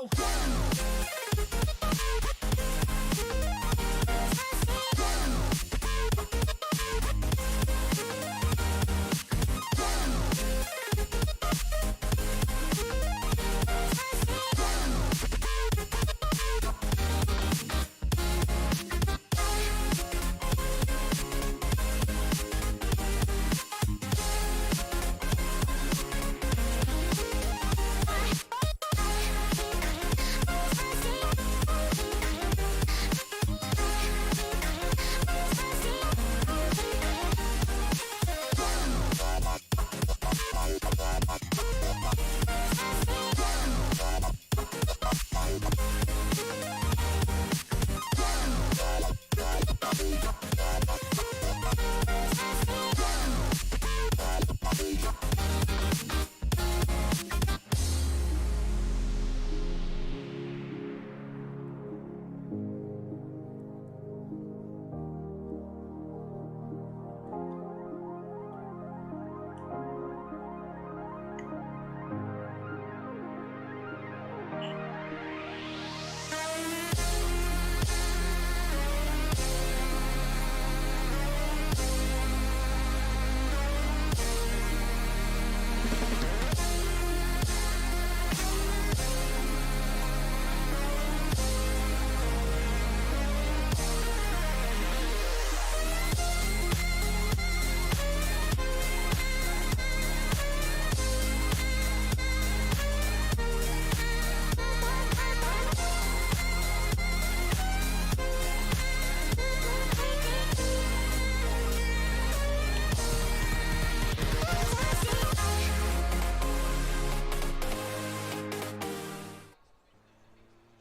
go.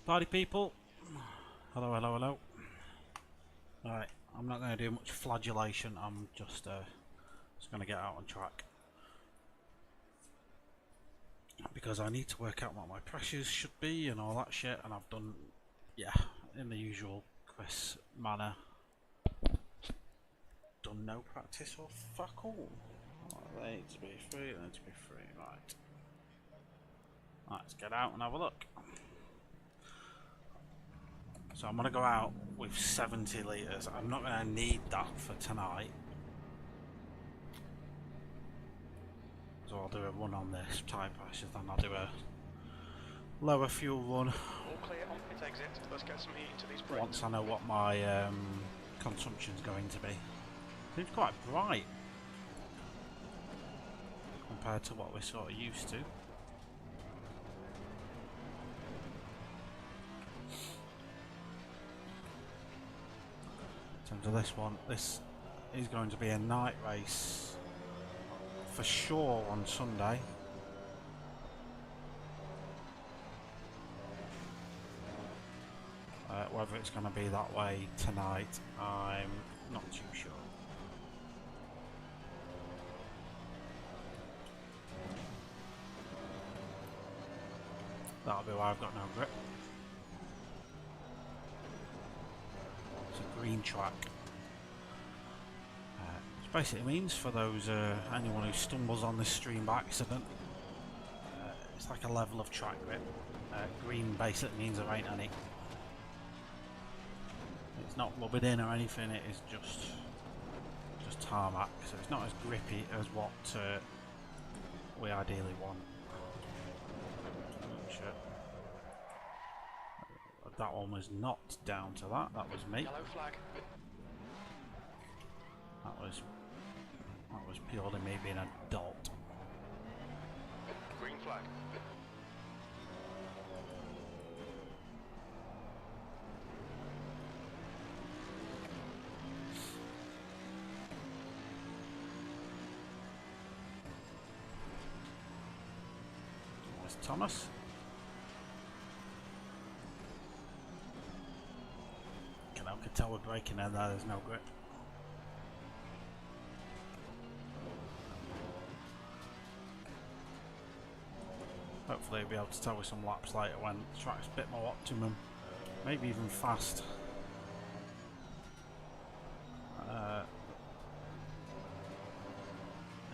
Party people, hello, hello, hello. Alright, I'm not going to do much flagellation, I'm just going to get out on track. Because I need to work out what my pressures should be and all that shit, and I've done, yeah, in the usual Chris manner. Done no practice or fuck all. Oh, they need to be free, they need to be free, right. Let's get out and have a look. So I'm going to go out with 70 litres. I'm not going to need that for tonight. So I'll do a run on this tyre pressure, then I'll do a lower fuel run. All clear on pit exit. Let's get some heat into these brakes. Once I know what my consumption's going to be. Seems quite bright compared to what we're sort of used to. In terms of this one, this is going to be a night race for sure on Sunday. Whether it's going to be that way tonight, I'm not too sure. That'll be why I've got no grip. It's a green track. Which basically means for those anyone who stumbles on this stream by accident, it's like a level of track grip. Green basically means there ain't any. It's not rubbered in or anything. It is just tarmac, so it's not as grippy as what we ideally want. That one was not down to that. That was me. Yellow flag. That was purely me being an adult. Green flag. There's Thomas. I can tell we're braking in there, there's no grip. Hopefully we'll be able to tell with some laps later when the track's a bit more optimum, maybe even fast.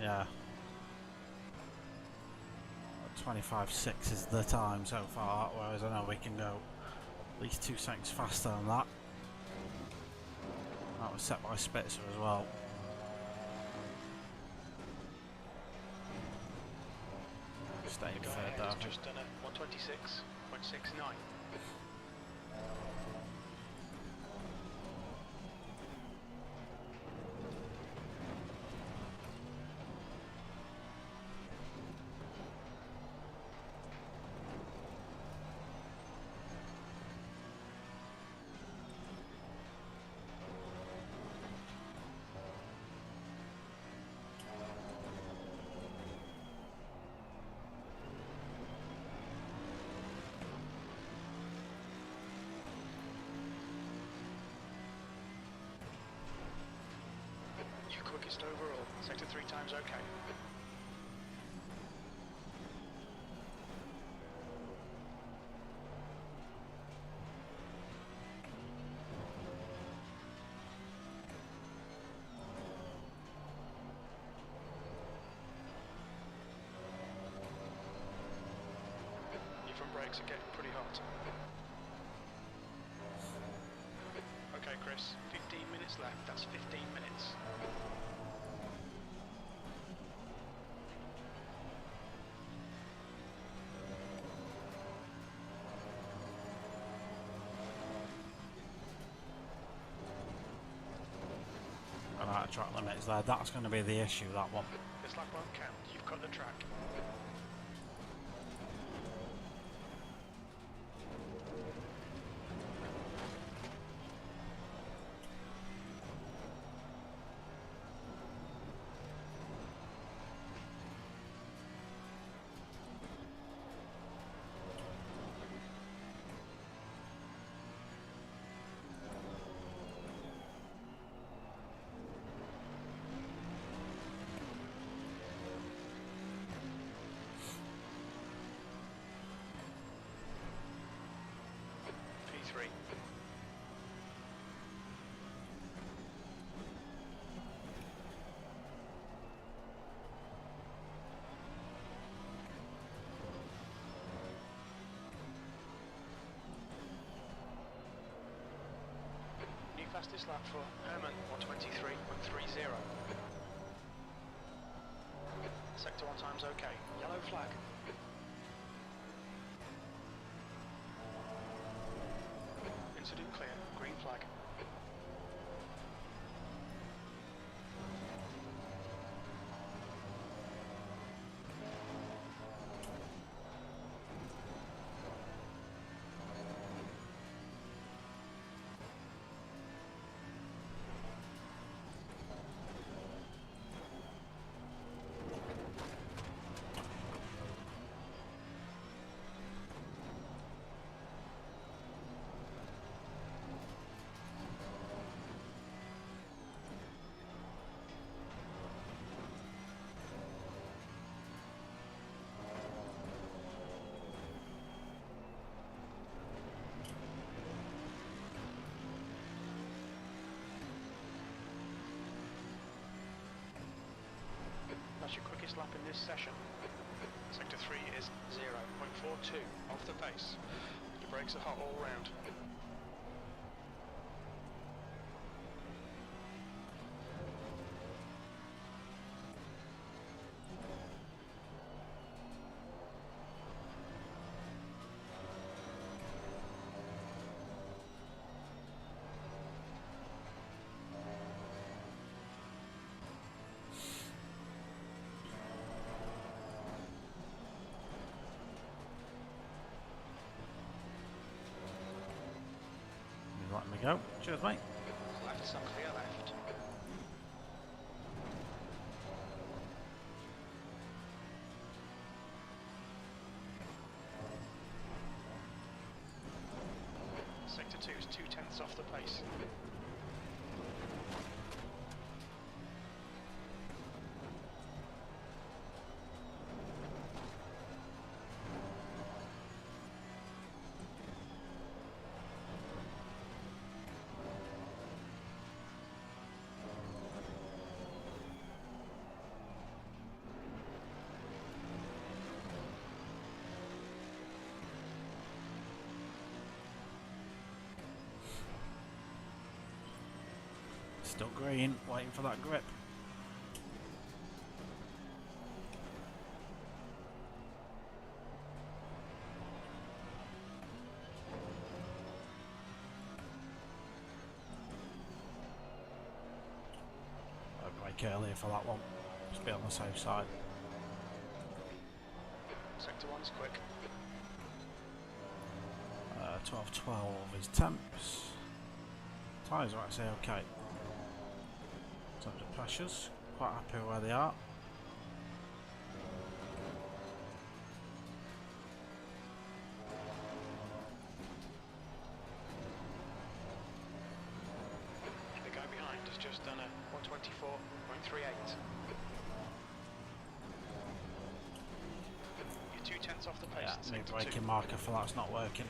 Yeah. 25.6 is the time so far, whereas I know we can go at least 2 seconds faster than that. That was set by Spitzer as well. Staying The guy third ahead there. has just done a 126.69. You quickest overall. Sector 3 times okay. Your front brakes are getting pretty hot. Okay, Chris, 15 minutes left. That's 15 minutes. Alright, track limits there. That's going to be the issue, that one. This lap won't count. You've cut the track. P3. New fastest lap for Herman, 123.30. Sector 1 times okay. Yellow flag. Incident clear. Green flag. That's your quickest lap in this session. Sector 3 is 0.42 off the pace. Your brakes are hot all round. Letting me go. Cheers, mate. Left, some clear left. Sector 2 is 2/10 off the pace. Still green, waiting for that grip. I'll brake earlier for that one. Just be on the safe side. Sector 1's quick. 1212 is temps. Tyres are actually okay. In terms of pressures, quite happy where they are. The guy behind has just done a 124.38. You're 2/10 off the pace. Yeah, new Sector braking 2. marker for that's not working.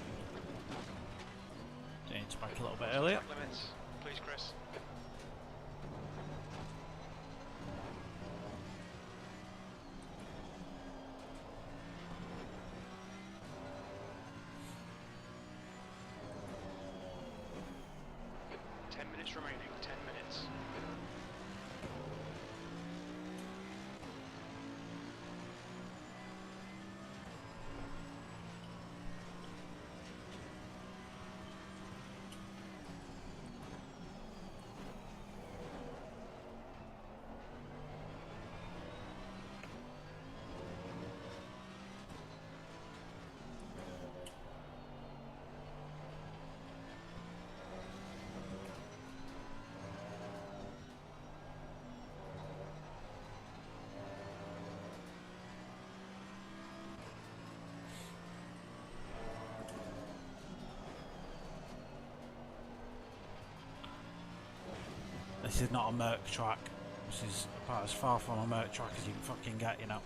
Do you need to brake a little bit earlier? Track limits, please, Chris. Remaining 10 minutes. This is not a Merc track. This is about as far from a Merc track as you can fucking get, you know.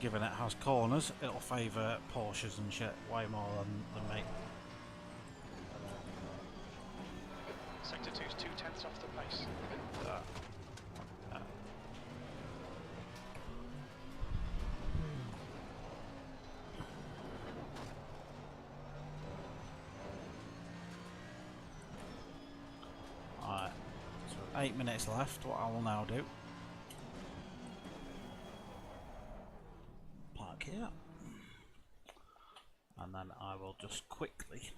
Given it has corners, it'll favour Porsches and shit way more than me. Sector 2's 2/10 off the pace. Alright, so 8 minutes left. What I will now do, park here, and then I will just quickly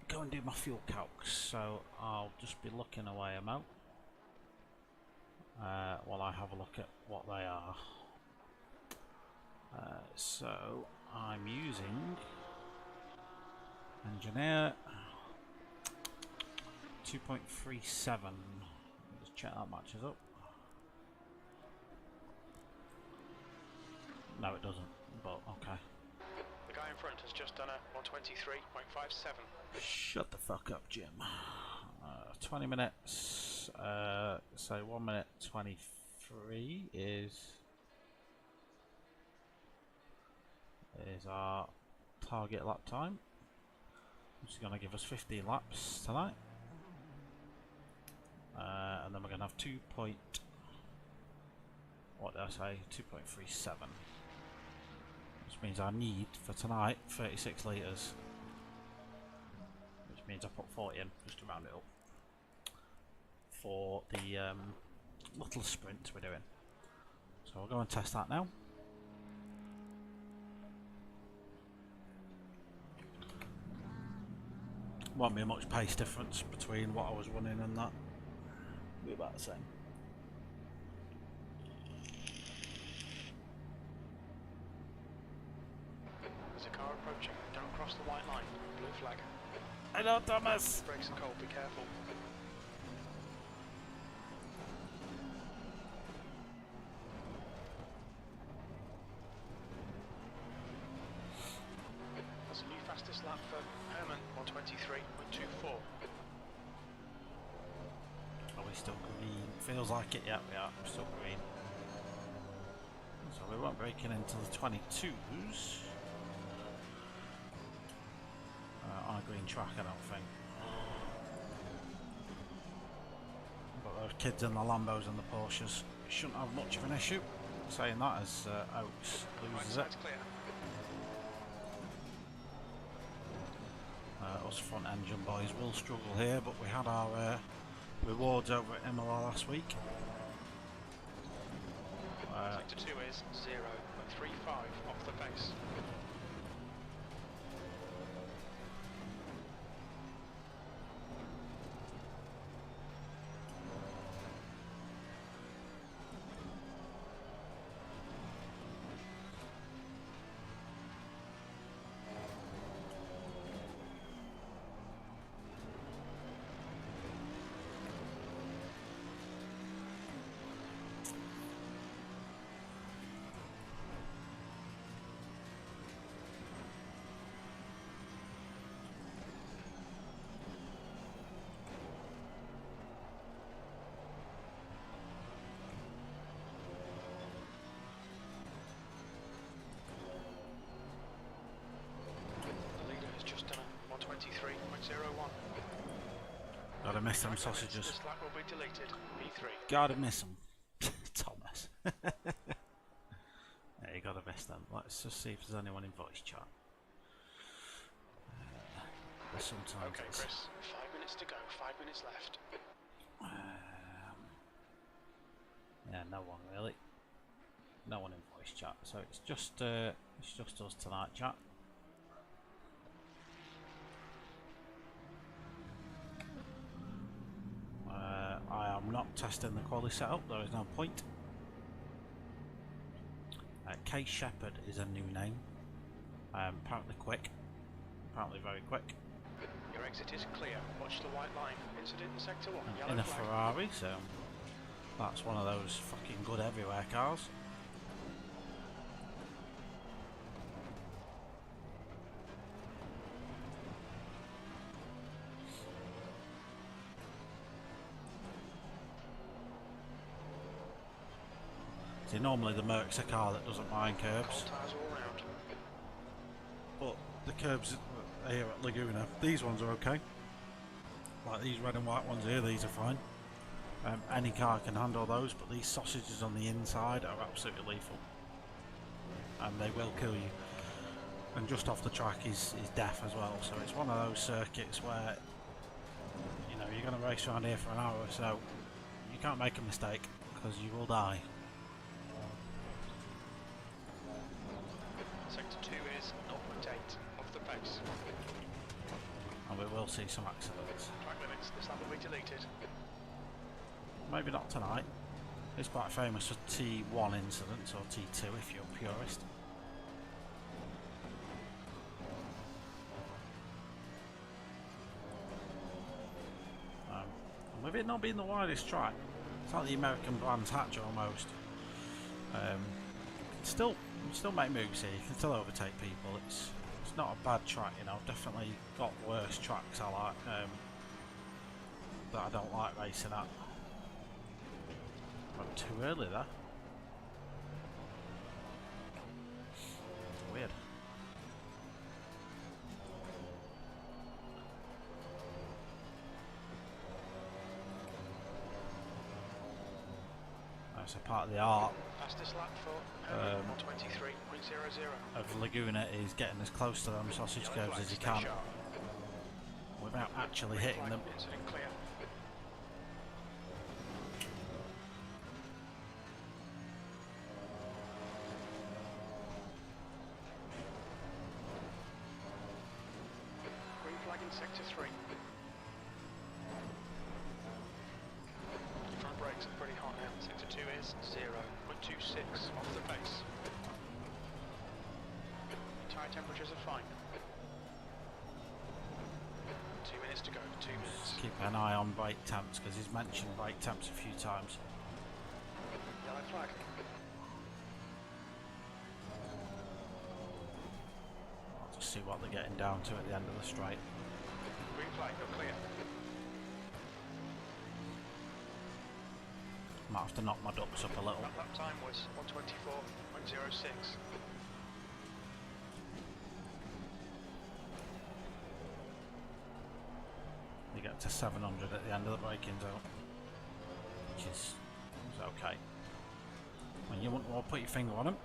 go and do my fuel calcs. So I'll just be looking away a mo while I have a look at what they are. So I'm using engineer 2.37. Just check that matches up. No, it doesn't, but okay. The guy in front has just done a 123.57. Shut the fuck up, Jim. 20 minutes, so 1 minute 23 is our target lap time, which is going to give us 15 laps tonight. And then we're going to have 2.37, which means I need for tonight 36 litres, which means I put 40 in just to round it up for the little sprint we're doing. So I'll go and test that now. Won't be much pace difference between what I was running and that. Be about the same. There's a car approaching. Don't cross the white line. Blue flag. Hello, Thomas. Brakes are cold. Be careful. That's a new fastest lap for Herman. 123.24. Are we still green? Feels like it. Yeah, we are. We're still green. So we won't break in into the 22s on a green track, I don't think. But those kids in the Lambos and the Porsches shouldn't have much of an issue. Saying that as Oaks Right loses it. side's clear. Us front engine boys will struggle here, but we had our rewards over at Imola last week. Sector 2 is 0.35 off the base. Just done a 123.01. Gotta miss them sausages. This lap will be deleted. P3. Gotta miss them. Thomas. Yeah, you gotta miss them. Let's just see if there's anyone in voice chat. Sometimes okay, Chris. 5 minutes to go. 5 minutes left. Yeah, no one really. No one in voice chat. So it's just us tonight, chat. I am not testing the quality setup, there is no point. Case Shepherd is a new name. Apparently quick. Apparently very quick. Your exit is clear. Watch the white line. Incident in Sector 1. Yellow In a flag. Ferrari, so that's one of those fucking good everywhere cars. See, normally the Merc's a car that doesn't mind curbs, Tires all round. but the curbs here at Laguna, these ones are okay. Like these red and white ones here, these are fine. Any car can handle those, but these sausages on the inside are absolutely lethal. And they will kill you. And just off the track is death as well, so it's one of those circuits where, you know, you're going to race around here for an hour or so, you can't make a mistake, because you will die. Sector 2 is 0.8 off the pace. And we will see some accidents. Track limits. This lap will be deleted. Maybe not tonight. It's quite famous for T1 incidents, or T2 if you're a purist. And with it not being the widest track, it's like the American Brands Hatch almost. Still make moves here, you can still overtake people. It's not a bad track, you know. I've definitely got worse tracks I like, that I don't like racing at. Went too early there. Weird. That's a part of the art Fastest lap for 123.00. of Laguna is getting as close to them sausage curves as you can without actually hitting them. Incident clear. Green flag in Sector 3. Front brakes are pretty hot now. Sector 2 is 0.26 off the pace. Tyre temperatures are fine. 2 minutes to go. 2 minutes. Just keep an eye on brake temps, because he's mentioned brake temps a few times. Yellow flag. I'll just see what they're getting down to at the end of the straight. Green flag, you're clear. Might have to knock my ducks up a little. Lap time was 124.06. You get to 700 at the end of the braking zone, which is okay. And you wouldn't want to put your finger on them.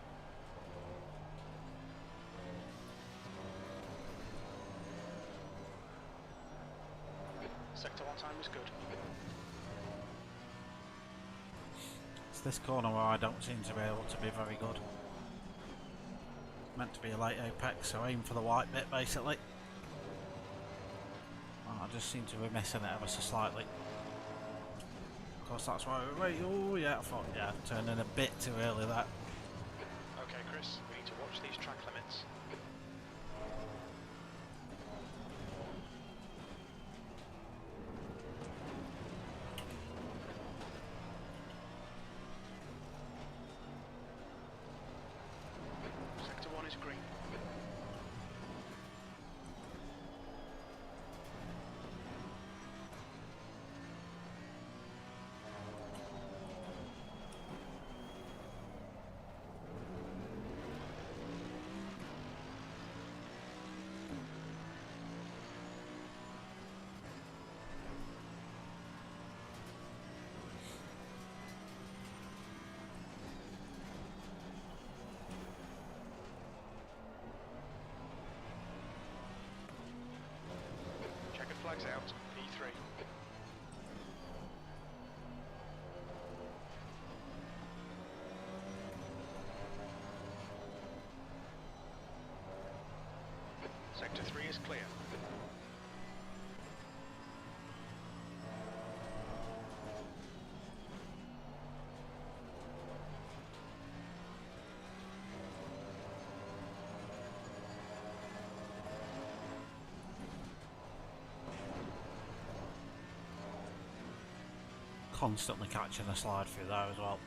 It's this corner where I don't seem to be able to be very good. Meant to be a late apex, so aim for the white bit basically. Oh, I just seem to be missing it ever so slightly. Of course that's why oh yeah, I thought, yeah, turned in a bit too early there. Okay Chris, we need to watch these track limits. Sector 1 is green. Checkered flags out, P3. Sector 3 is clear. Constantly catching a slide through there as well.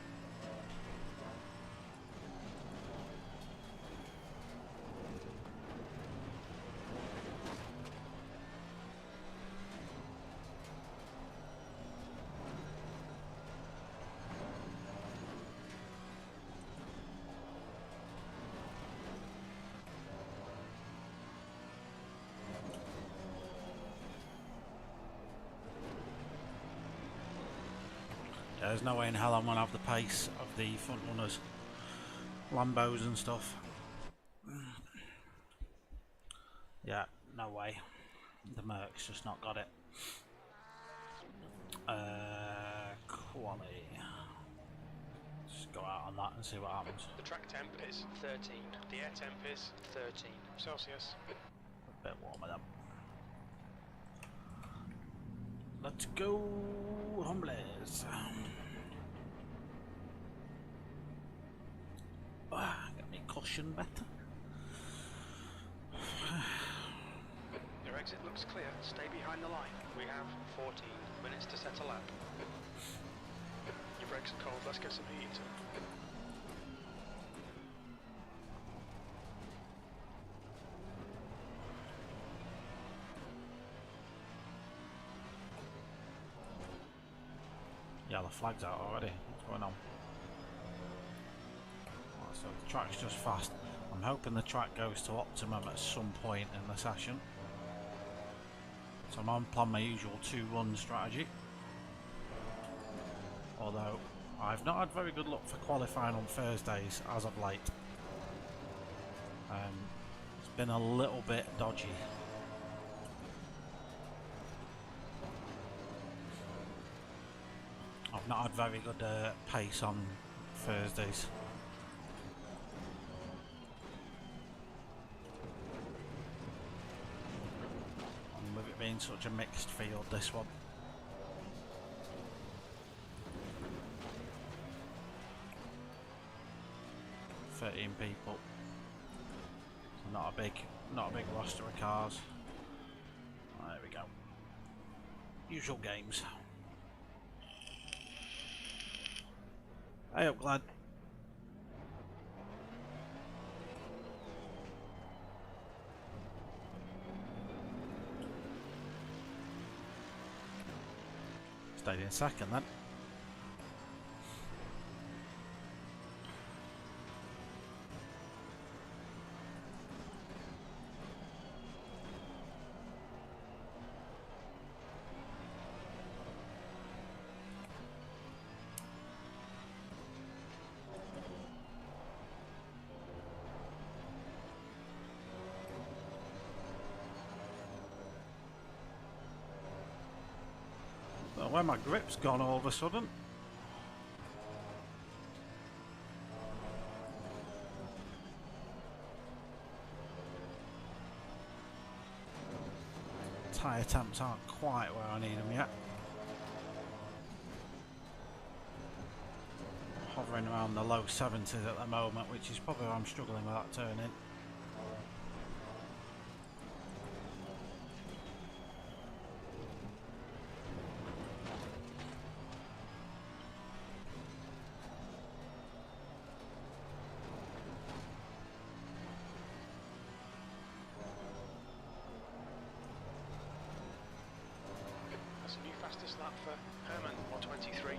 There's no way in hell I'm going to have the pace of the front runners, Lambos and stuff. Yeah, no way. The Merc's just not got it. Quality. Just go out on that and see what happens. The track temp is 13. The air temp is 13 Celsius. A bit warmer then. Let's go, hombres. Get me caution better. Your exit looks clear. Stay behind the line. We have 14 minutes to set a lap. Your brakes are cold. Let's get some heat. Yeah, the flag's out already. What's going on? Right, so the track's just fast. I'm hoping the track goes to optimum at some point in the session. So I'm on plan my usual 2-run strategy. Although I've not had very good luck for qualifying on Thursdays as of late. It's been a little bit dodgy. I've not had very good pace on Thursdays. And with it being such a mixed field, this one. People. So not a big roster of cars. There we go. Usual games. Hey up, lad. Stayed in second then. Where my grip's gone all of a sudden. tyre temps aren't quite where I need them yet. Hovering around the low 70s at the moment, which is probably why I'm struggling with that turning. That's a new fastest lap for Herman, 1:23.11.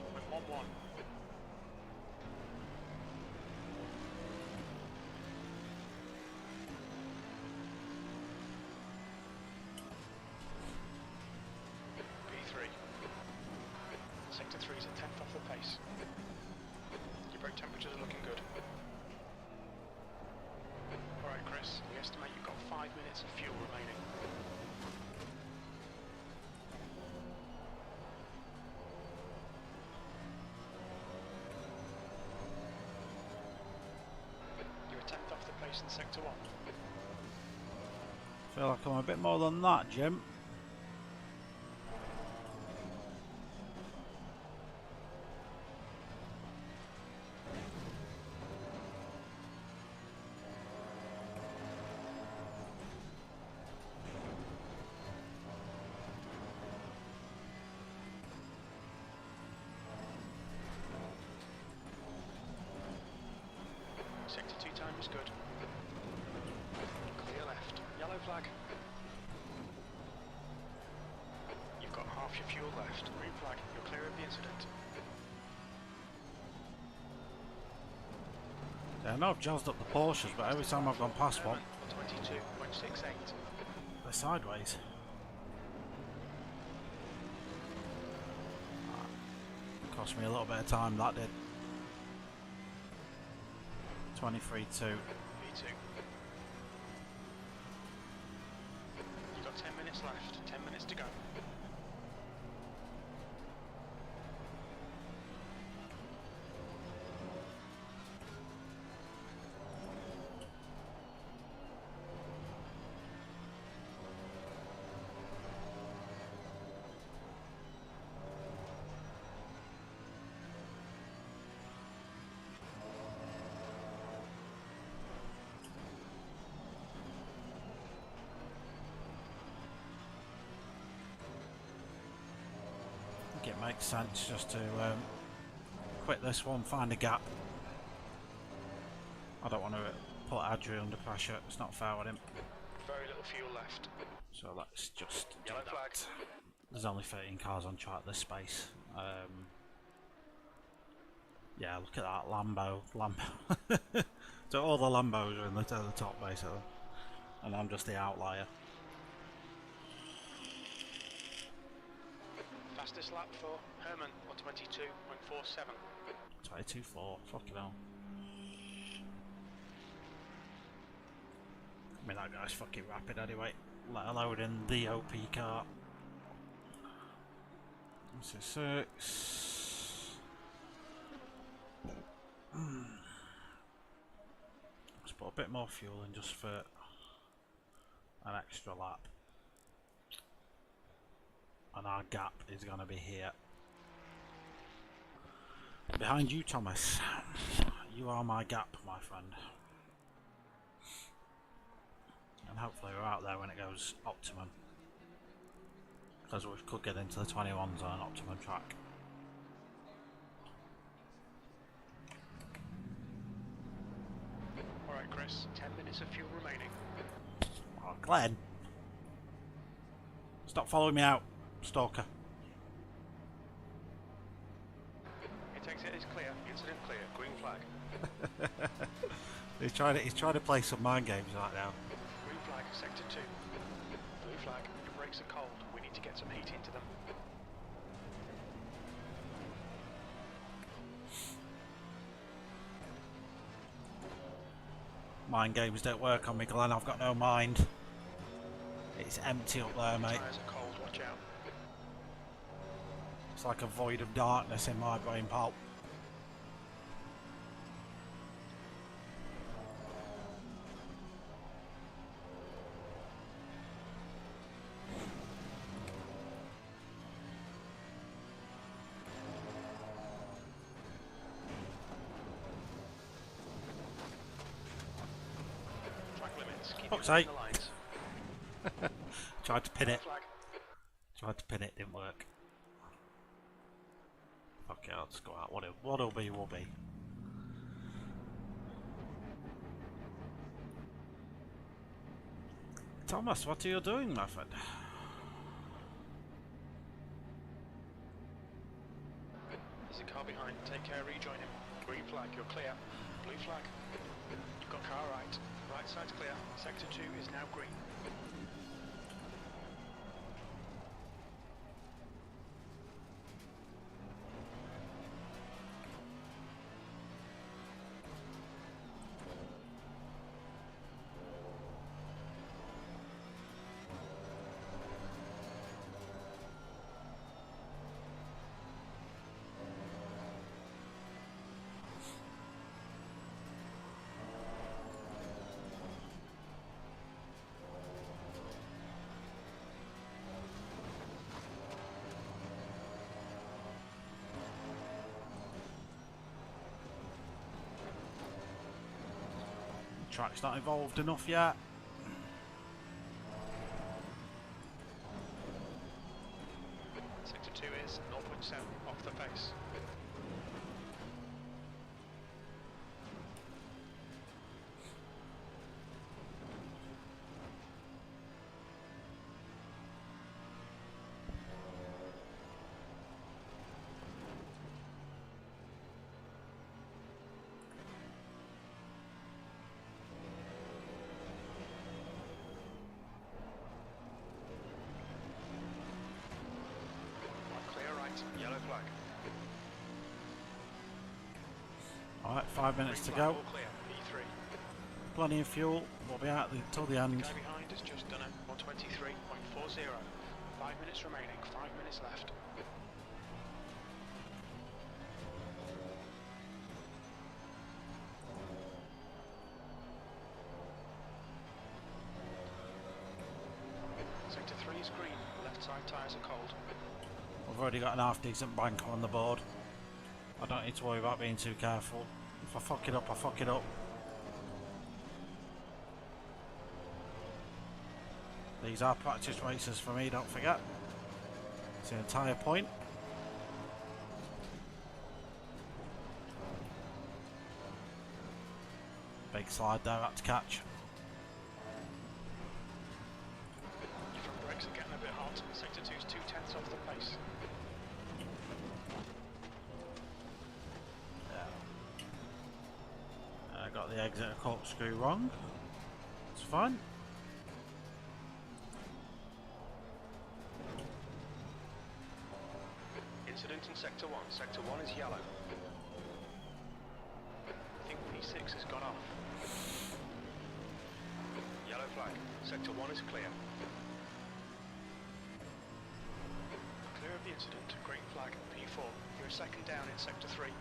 Sector 3 is a tenth off the pace. Your brake temperatures are looking good. Alright Chris, we estimate you've got 5 minutes of fuel remaining. You're a tenth off the pace in Sector 1. Feel like I'm a bit more than that, Jim. Sector 2 time is good. Clear left. Yellow flag. You've got half your fuel left. Green flag. You're clear of the incident. Yeah, I know I've jazzed up the Porsches, but every time I've gone past one, 22.68. they're sideways. Cost me a little bit of time, that did. 23.2. V2. You've got 10 minutes left. 10 minutes to go. I think it makes sense just to quit this one, find a gap. I don't want to put Adri under pressure, it's not fair with him. Very little fuel left. So let's just do Yellow flag. that. There's only 13 cars on track this space. Yeah, look at that Lambo. So all the Lambos are in the top basically, and I'm just the outlier. Fastest lap for Herman, 1:22.47. 22.4, fucking hell. I mean, that guy's fucking rapid anyway, let alone in the OP car. This is 6. Let's put a bit more fuel in just for an extra lap. And our gap is going to be here. Behind you, Thomas. You are my gap, my friend. And hopefully we're out there when it goes optimum. Because we could get into the 21s on an optimum track. Alright Chris, 10 minutes of fuel remaining. Oh, Glenn. Stop following me out, stalker. It exit is clear, incident clear, green flag. He's trying to play some mind games right now. Green flag, sector 2. Blue flag, your brakes are cold, we need to get some heat into them. Mind games don't work on me, Glenn. I've got no mind. It's empty up there, mate. Tyres are cold, watch out. It's like a void of darkness in my brain, pal. minutes. Keep Fuck's behind sake. the lines. Tried to pin Yellow it. flag. Tried to pin it, didn't work. Okay, I'll just go out. What'll be will be. Thomas, what are you doing, my friend? There's a car behind. Take care, rejoin him. Green flag, you're clear. Blue flag. You've got car right. Right side's clear. Sector 2 is now green. Track's not evolved enough yet. Sector 2 is 0.7 off the pace. Clear right. Yellow flag. Alright, 5 minutes to Green flag, go. all clear. E3. Plenty of fuel. We'll be out till the end. The guy behind has just done a 123.40. 5 minutes remaining. 5 minutes left. Sector 3 is green. Left side tyres are cold. We've already got an half decent banker on the board. I don't need to worry about being too careful. If I fuck it up, I fuck it up. These are practice races for me, don't forget. It's the entire point. Big slide there, had to catch. Your front brakes are getting a bit hot. Sector 2's 2/10 off the pace. I got the exit corkscrew wrong. It's fine. Incident in Sector 1. Sector 1 is yellow. I think P6 has gone off. Yellow flag. Sector 1 is clear. Clear of the incident. Green flag. P4. You're a second down in Sector 3.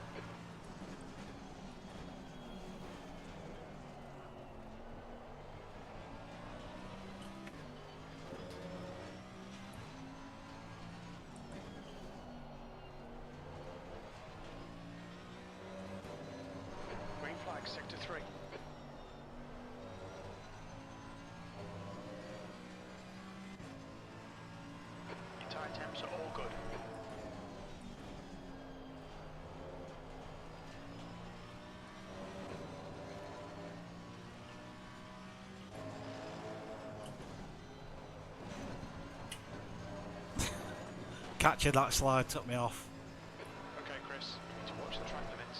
Green flag. Sector 3. Your tyre temps are all good. Catching that slide took me off. Okay, Chris, you need to watch the track limits.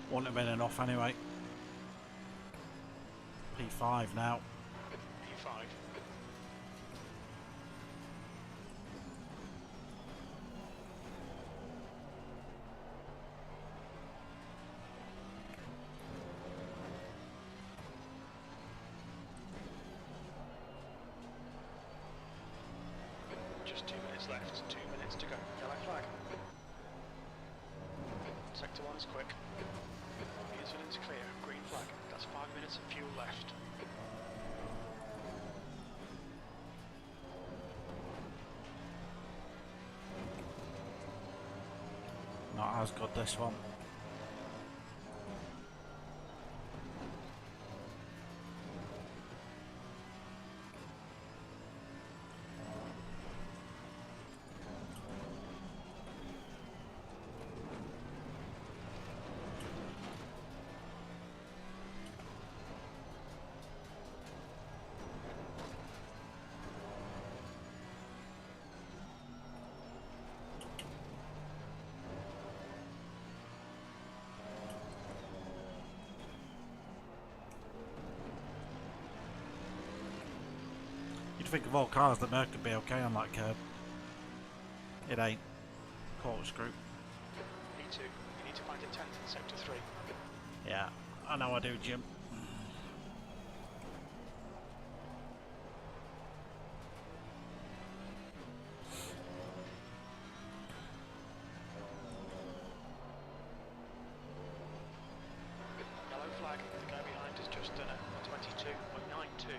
Wouldn't have been enough anyway. P5 now. P5. laps left, 2 minutes to go. Yellow flag. Sector 1's quick. The incident's clear, green flag. That's 5 minutes of fuel left. Not as good this one. You'd think of all cars that Merc could be okay on that curb. It ain't. Quarter screw. P2, you need to find a 10th in sector 3. Yeah, I know I do, Jim. Yellow flag, the guy behind has just done it. 22.92.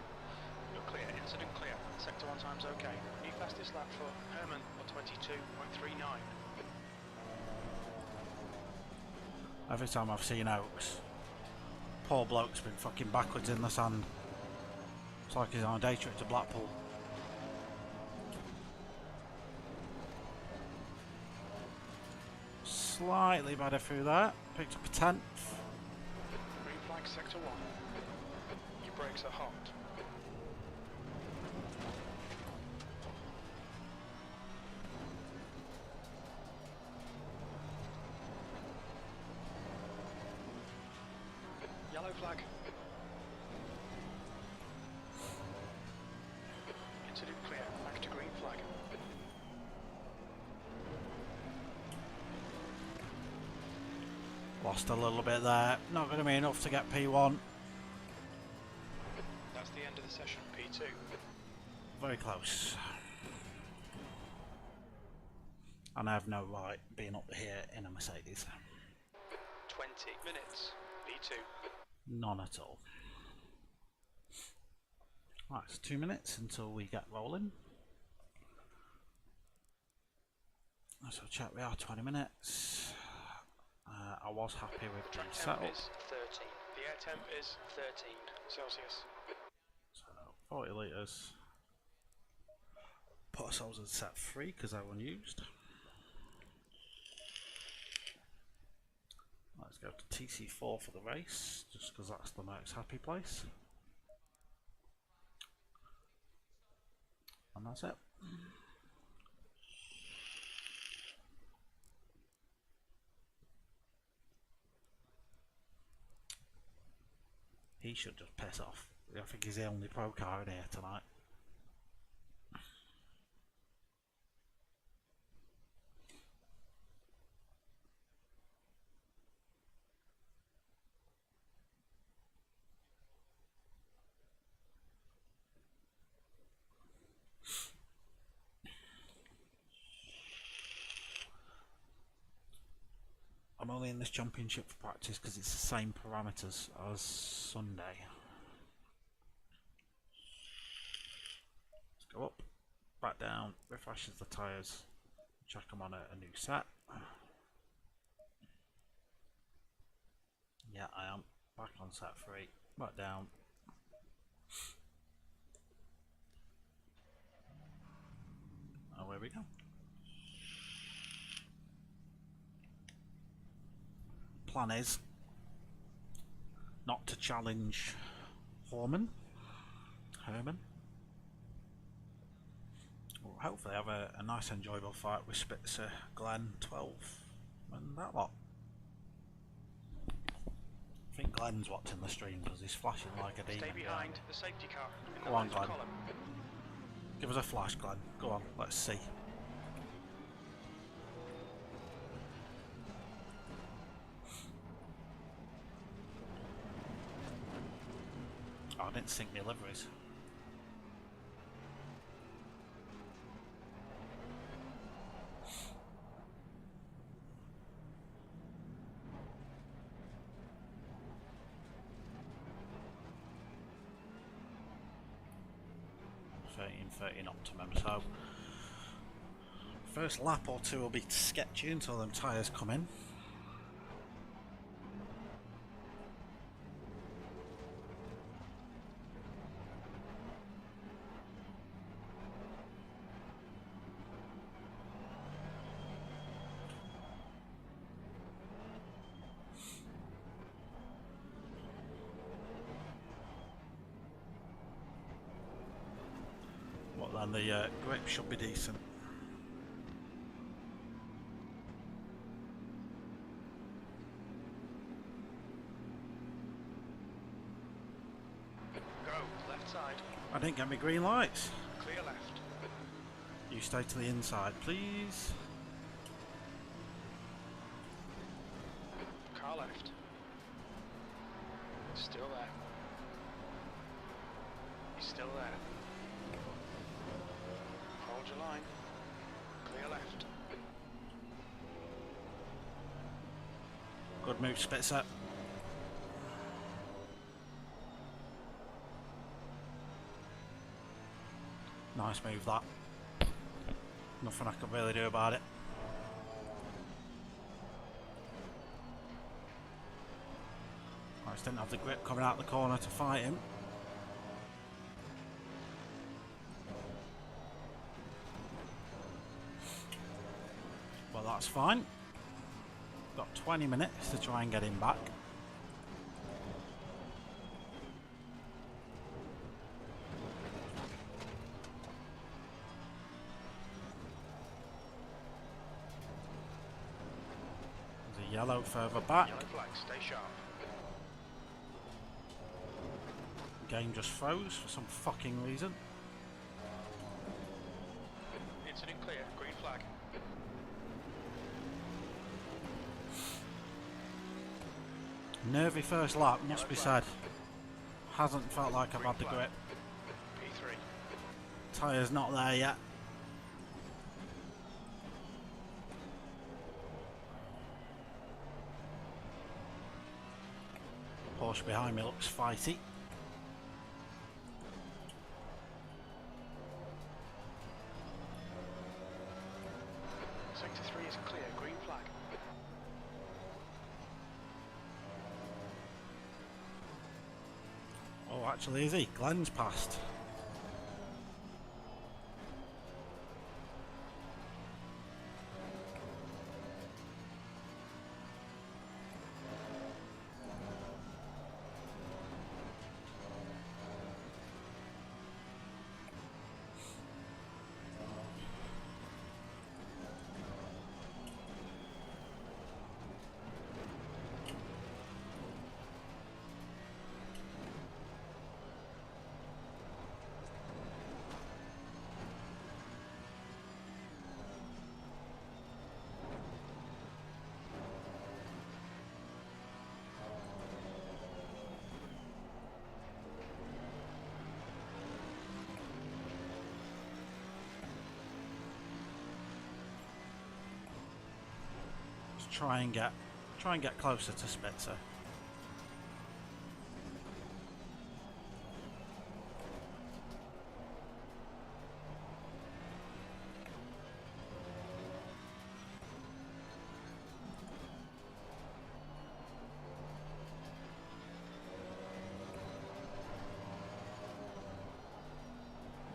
You're clear, incident clear. Sector 1 time's okay. New fastest lap for Herman, 22.39. Every time I've seen Oaks, poor bloke's been fucking backwards in the sand. It's like he's on a day trip to Blackpool. Slightly better through that. Picked up a 10th. Green flag, sector 1. Your brakes are hot. Yellow flag. Incident clear. Back to green flag. Lost a little bit there. Not going to be enough to get P1. That's the end of the session. P2. Very close. And I have no right being up here in a Mercedes. 20 minutes. P2. None at all. Right, it's 2 minutes until we get rolling. So check, we are 20 minutes. I was happy with the Track setup. temp is 13. The air temp is 13 Celsius. So 40 litres. Put ourselves in set 3 because they're unused. Let's go to TC4 for the race, just because that's the most happy place. And that's it. He should just piss off. I think he's the only pro car in here tonight. I'm only in this championship for practice because it's the same parameters as Sunday. Let's go up, back down, refreshes the tyres, check them on a new set. Yeah, I am back on set 3, back down. Away we go. Plan is not to challenge Herman. We'll hopefully have a nice enjoyable fight with Spitzer, Glenn, 12 and that lot. I think Glenn's watching the stream because he's flashing like a demon. Stay behind the safety car. Go on, Glenn. Give us a flash, Glenn. Go on, let's see. Oh, I didn't sync my liveries. 13 optimum. So first lap or two will be sketchy until them tyres come in. But then the grip should be decent. Go, left side. I didn't get my green lights. Clear left. You stay to the inside, please. Car left. Still there. He's still there. Hold your line. Clear left. Good move, Spitzer. Nice move, that. Nothing I can really do about it. I just didn't have the grip coming out the corner to fight him. Well, that's fine. Got 20 minutes to try and get him back. There's a yellow further back. Yellow flag, stay sharp. Game just froze for some fucking reason. Incident clear, green flag. Nervy first lap, must be said. Hasn't felt like I've had the grip. P3. Tyre's not there yet. Porsche behind me looks fighty. Sector 3 is clear, green flag. Oh, actually, is he? Glenn's passed. Try and get closer to Spitzer.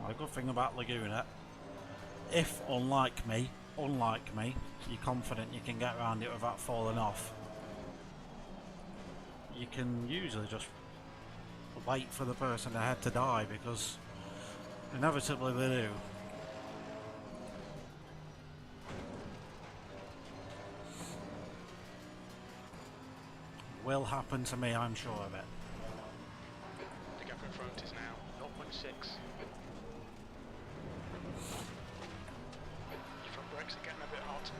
Well, the good thing about Laguna, if unlike me, you're confident you can get around it without falling off, you can usually just wait for the person ahead to die, because inevitably they do. Will happen to me, I'm sure of it. The gap in front is now 0.6. Your front brakes are getting a bit hot.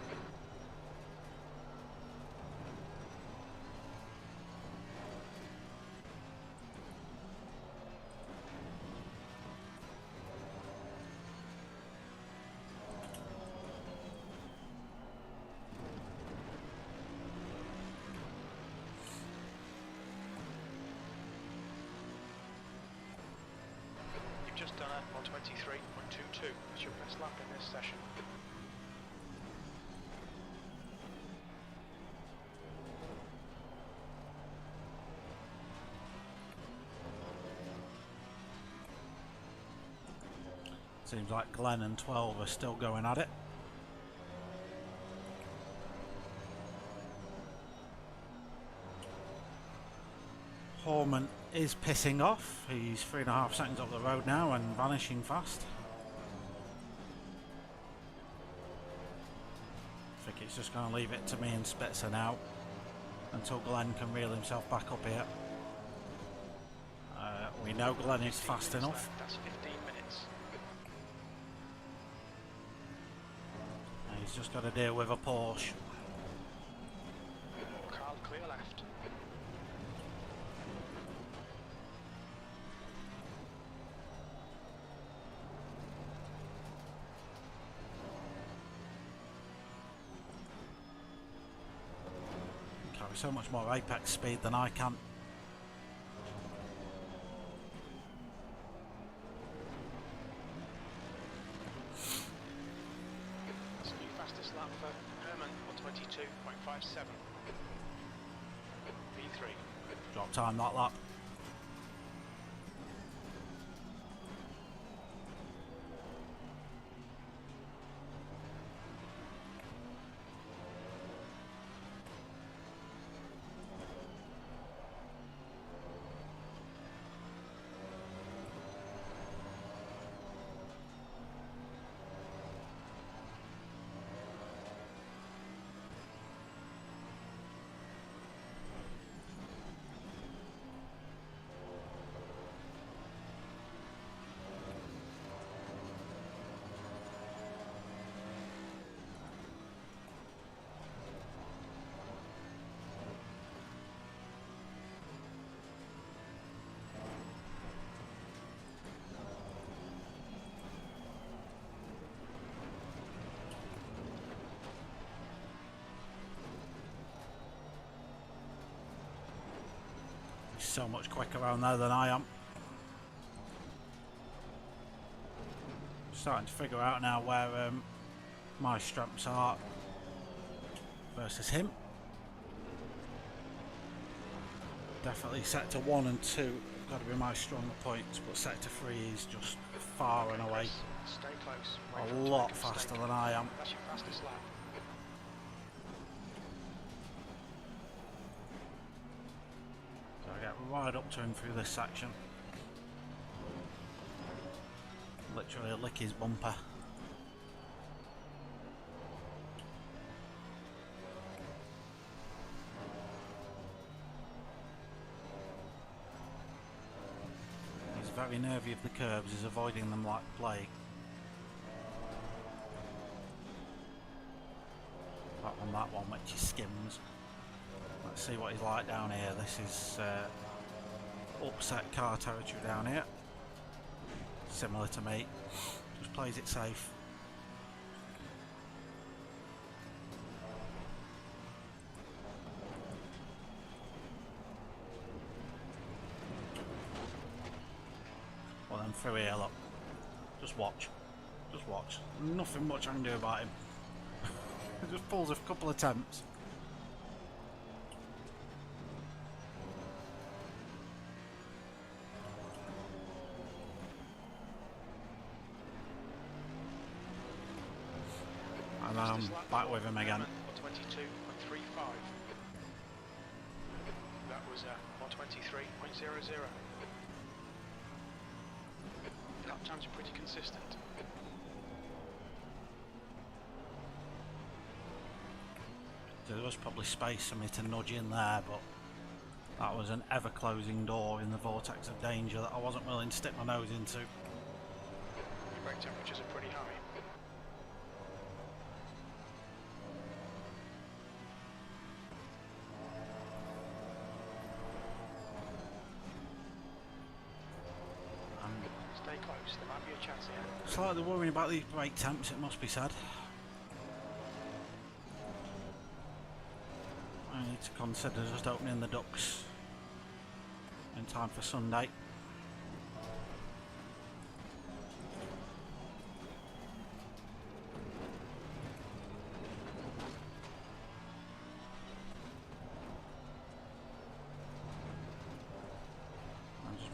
You've just done a 123.22. That's your best lap in this session. Seems like Glenn and 12 are still going at it. Horman is pissing off. He's 3.5 seconds off the road now and vanishing fast. I think it's just going to leave it to me and Spitzer now until Glenn can reel himself back up here. We know Glenn is fast enough. That's 15 minutes. And he's just got to deal with a Porsche. Carl, clear left. Carry so much more apex speed than I can. Drop time that lap. So much quicker around there than I am. Starting to figure out now where my strengths are versus him. Definitely sector 1 and 2 have got to be my stronger points, but sector 3 is just far and away Stay close. a lot faster than I am. That's your fastest lap. Right up to him through this section. Literally lick his bumper. He's very nervy of the curbs, he's avoiding them like plague. That one which he skims. Let's see what he's like down here. This is upset car territory down here. Similar to me. Just plays it safe. Well then through here, look. Just watch. Just watch. Nothing much I can do about him. Just pulls a couple of attempts. And I'm back with him again. 122.35. That was 123.00. Lap times are pretty consistent. There was probably space for me to nudge in there, but that was an ever-closing door in the vortex of danger that I wasn't willing to stick my nose into. Your brake temperatures are pretty high. Stay close, there might be a chance here. Slightly worrying about these brake temps, it must be said. I need to consider just opening the ducts in time for Sunday.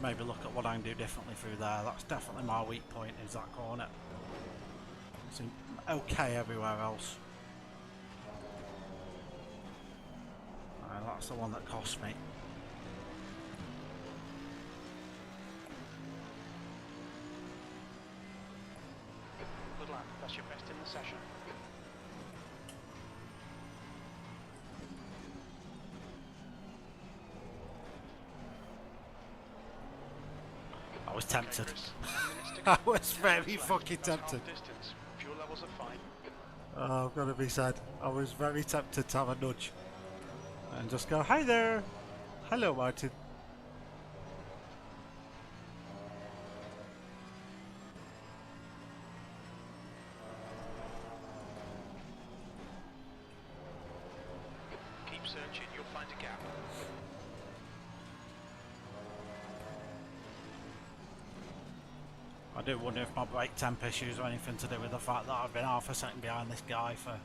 maybe look at what I can do differently through there. That's definitely my weak point, is that corner. It's okay everywhere else. That's the one that cost me. Good lap, that's your best in the session. I was tempted. Okay, Chris, 10 minutes to go. I was 10 very minutes left. fucking That's half tempted. distance. Fuel levels are fine. Oh, I've got to be said. I was very tempted to have a nudge. And just go, hi there! Hello, Martin. Keep searching, you'll find a gap. I do wonder if my brake temp issues are anything to do with the fact that I've been half a second behind this guy for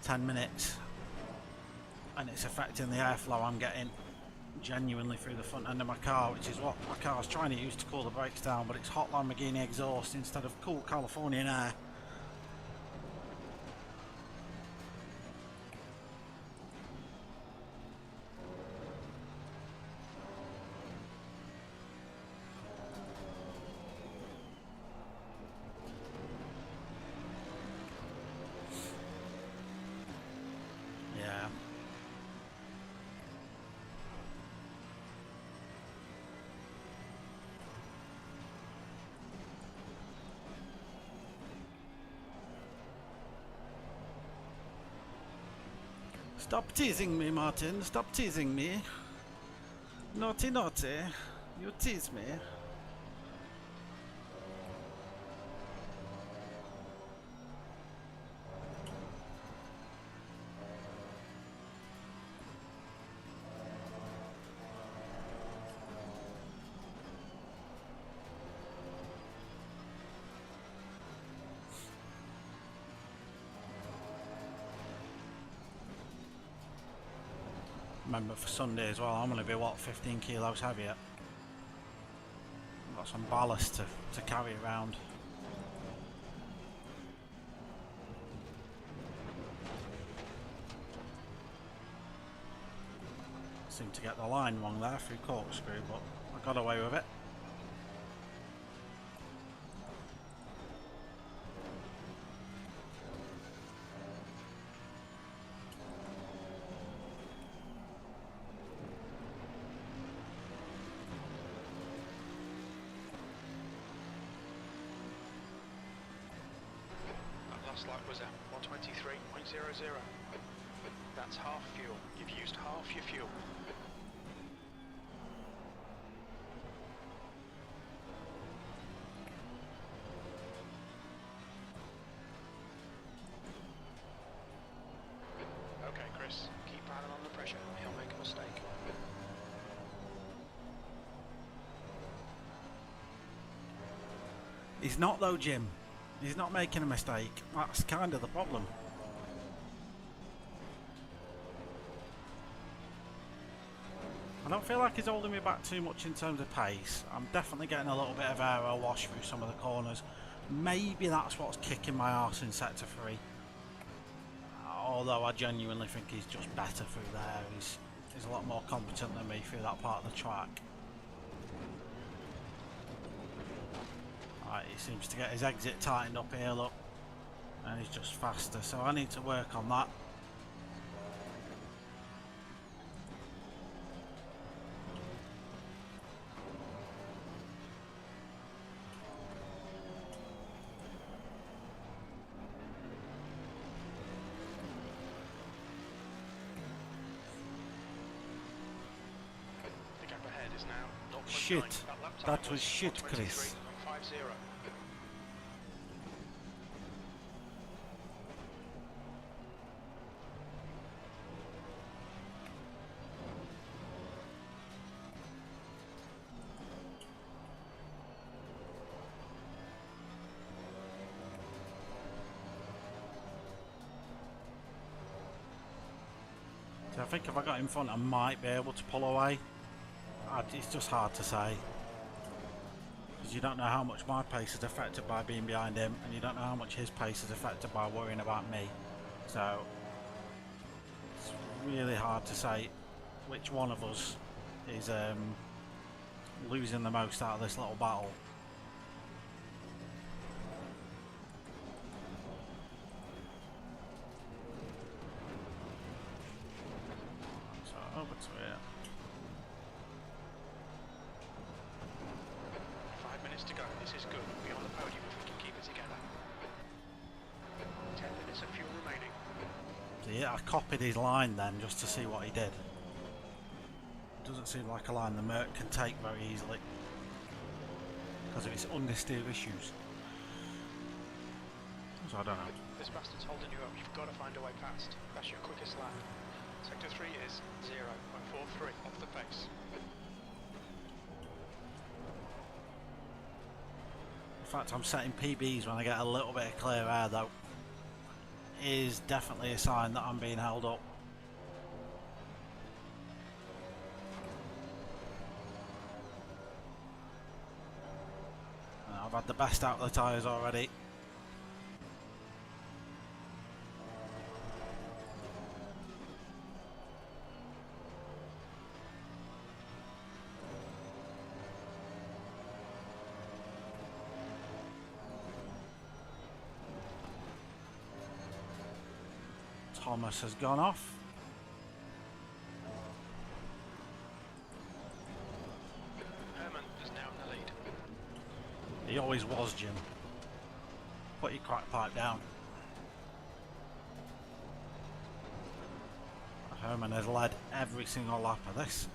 10 minutes. And it's affecting the airflow I'm getting genuinely through the front end of my car, which is what my car's trying to use to cool the brakes down, but it's hot Lamborghini exhaust instead of cool Californian air. Yeah. Stop teasing me, Martin. Stop teasing me. Naughty, naughty. You tease me. Remember, for Sunday as well, I'm going to be, what, 15 kilos heavier. I've got some ballast to carry around. Seemed to get the line wrong there through corkscrew, but I got away with it. Lap was at 123.00. That's half fuel. You've used half your fuel. Okay, Chris, keep piling on the pressure. He'll make a mistake. He's not though, Jim. He's not making a mistake. That's kind of the problem. I don't feel like he's holding me back too much in terms of pace. I'm definitely getting a little bit of aero wash through some of the corners. Maybe that's what's kicking my arse in sector 3. Although I genuinely think he's just better through there. He's a lot more competent than me through that part of the track. Right, he seems to get his exit tightened up here, look, and he's just faster, so I need to work on that. The gap ahead is now 0.9. Shit, lap time that was shit, Chris. 123.50. So I think if I got in front I might be able to pull away. It's just hard to say. Because you don't know how much my pace is affected by being behind him, and you don't know how much his pace is affected by worrying about me. So it's really hard to say which one of us is losing the most out of this little battle. So over to here. 5 minutes to go. This is good. Be on the podium if we can keep it together. 10 minutes of fuel remaining. So yeah, I copied his line then just to see what he did. Doesn't seem like a line the Merc can take very easily because of its understeer issues. So I don't know. This bastard's holding you up. You've got to find a way past. That's your quickest lap. Sector 3 is 0.43 off the pace. In fact, I'm setting PBs when I get a little bit of clear air though. Is definitely a sign that I'm being held up. I've had the best out of the tyres already. Thomas has gone off. Herman is now in the lead. He always was, Jim. Put your crack pipe down. Herman has led every single lap of this.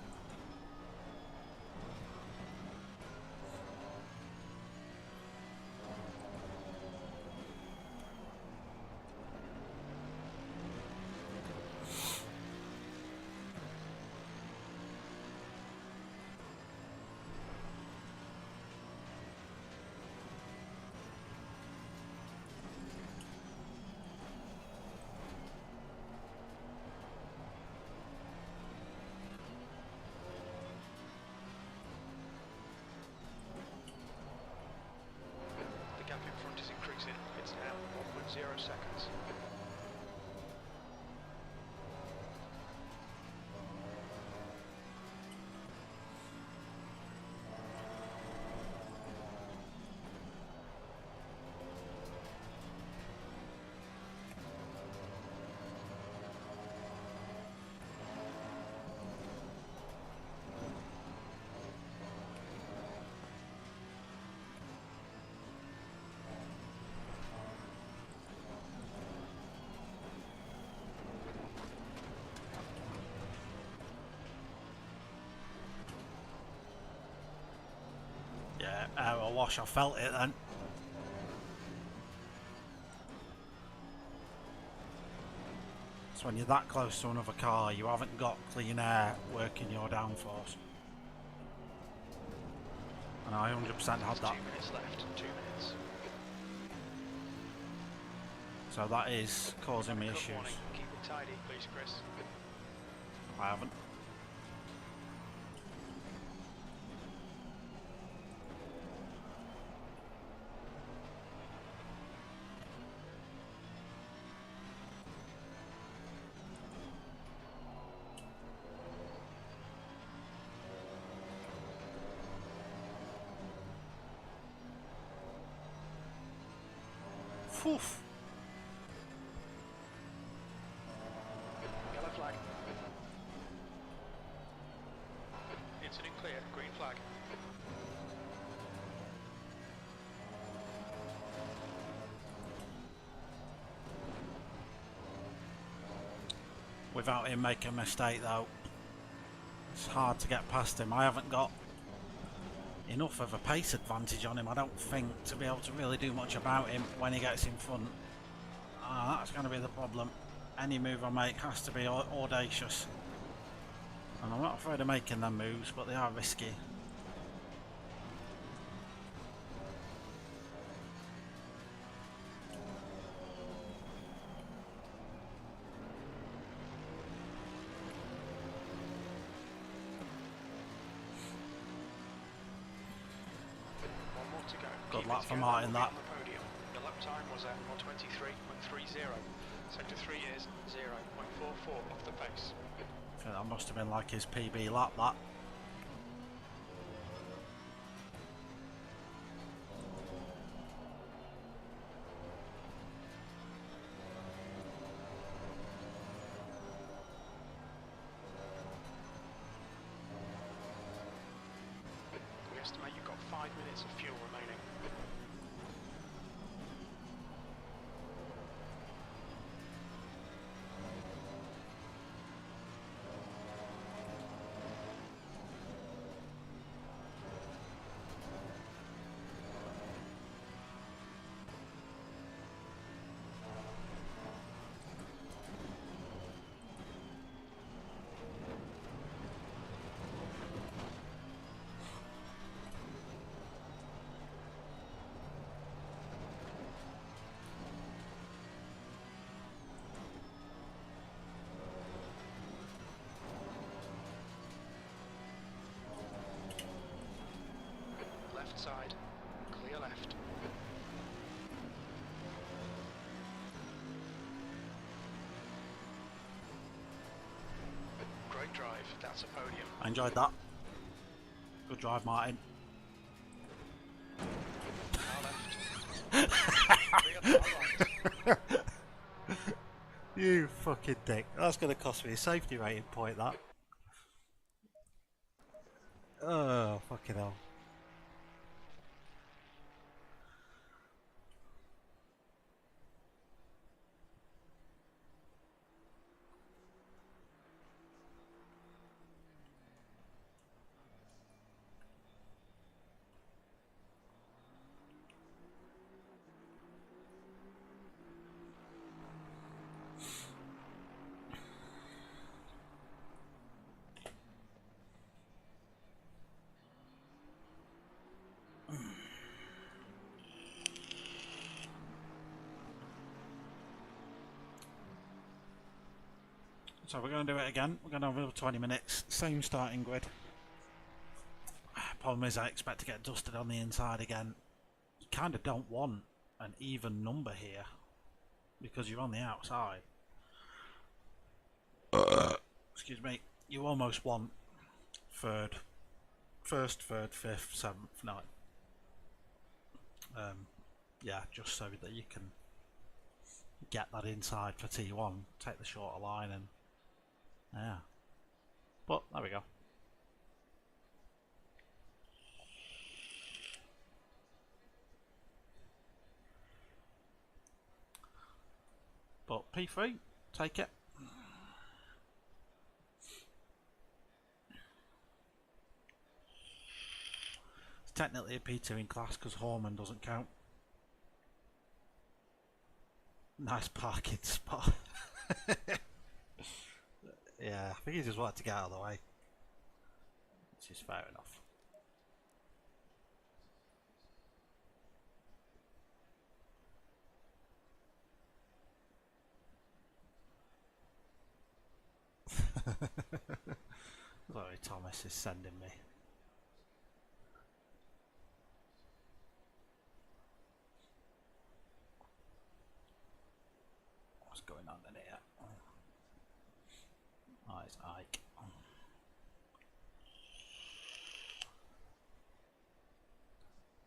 The gap in front is increasing. It's now 1.0 seconds. Yeah, air or wash, I felt it then. So when you're that close to another car, you haven't got clean air working your downforce. And I 100% had that. 2 minutes left. 2 minutes. So that is causing me Cut issues. warning. Keep it tidy, please, Chris. I haven't. Oof. Yellow flag. Incident clear. Green flag. Without him making a mistake though, it's hard to get past him. I haven't got enough of a pace advantage on him, I don't think, to be able to really do much about him when he gets in front. That's going to be the problem. Any move I make has to be audacious. And I'm not afraid of making them moves, but they are risky. Good Keep luck it for together, Martin, we'll be that. on the podium. The lap time was at 1:23.30. Sector 3 is 0.44 off the pace. I think that must have been like his PB lap, that. We estimate you've got 5 minutes of fuel remaining. Left side, clear left. Great drive, that's a podium. I enjoyed that. Good drive, Martin. Car left. Clear car right. You fucking dick. That's going to cost me a safety rating point, that. Oh, fucking hell. So we're going to do it again. We're going to have another 20 minutes. Same starting grid. Problem is I expect to get dusted on the inside again. You kind of don't want an even number here because you're on the outside. Excuse me. You almost want first, third, fifth, seventh, ninth. Yeah, just so that you can get that inside for T1, take the shorter line, and yeah. But there we go. But P3, take it. It's technically a P2 in class because Horman doesn't count. Nice parking spot. Yeah, I think he just wanted to get out of the way. Which is fair enough. Sorry, Thomas is sending me. What's going on in here? Oh, it's Ike.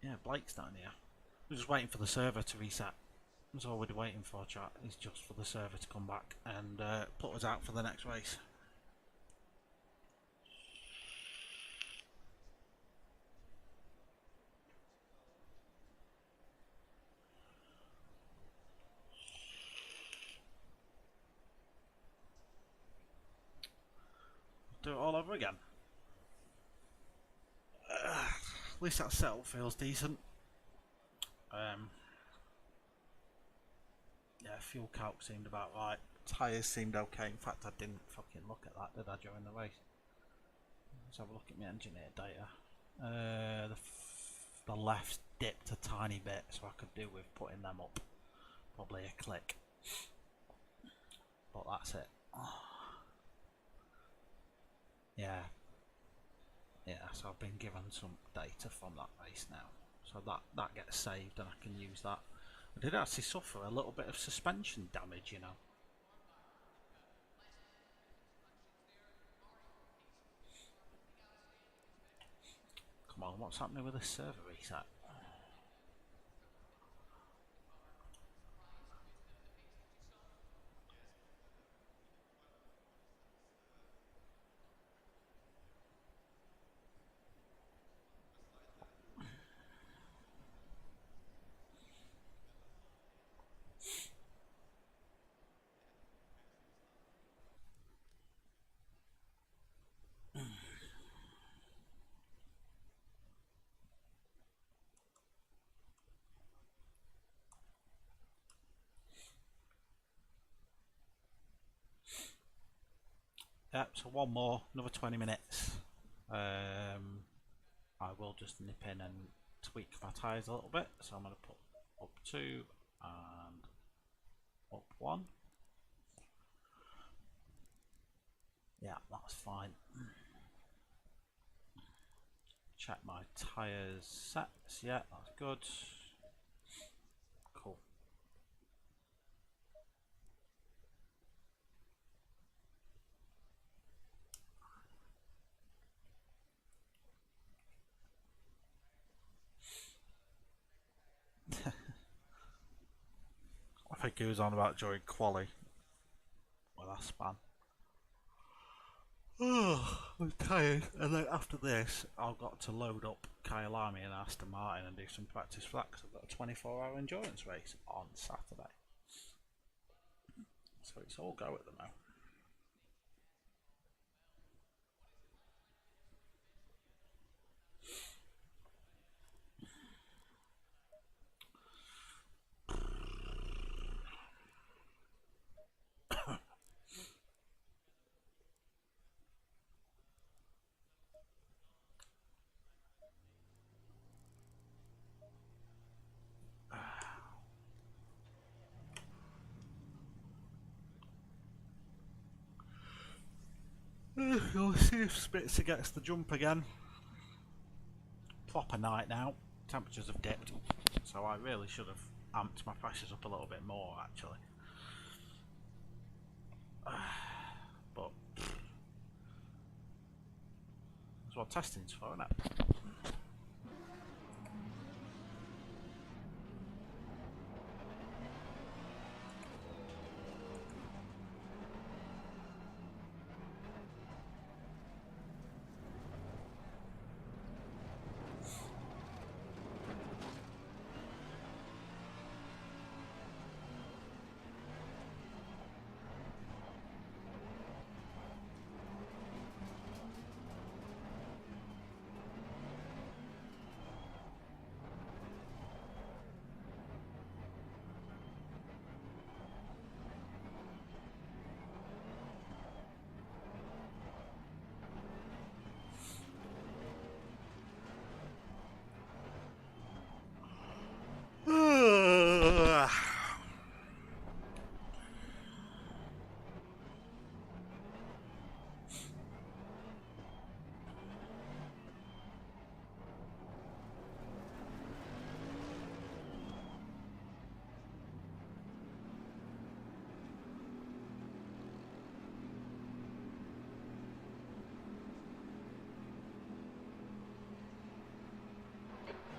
Yeah, Blake's down here. We're just waiting for the server to reset. That's all we're waiting for, chat. Is just for the server to come back and put us out for the next race. Do it all over again. At least that setup feels decent. Yeah, fuel calc seemed about right. Tyres seemed okay. In fact, I didn't fucking look at that, did I, during the race? Let's have a look at my engineer data. The left dipped a tiny bit, so I could do with putting them up. Probably a click. But that's it. Yeah. Yeah, so I've been given some data from that race now. so that gets saved and I can use that. I did actually suffer a little bit of suspension damage, you know. Come on, what's happening with this server reset? Yep, so one more, another 20 minutes. I will just nip in and tweak my tyres a little bit. So I'm going to put up 2 and up 1. Yeah, that's fine. Check my tyres sets. Yeah, that's good. Cool. I think he was on about during quali. Well, that's span. Oh, I'm tired. And then after this, I've got to load up Kyle Army and Aston Martin and do some practice for that because I've got a 24-hour endurance race on Saturday. So it's all go at the moment. We'll see if Spitzer gets the jump again. Proper night now. Temperatures have dipped, so I really should have amped my pressures up a little bit more actually. But that's what testing's for, isn't it?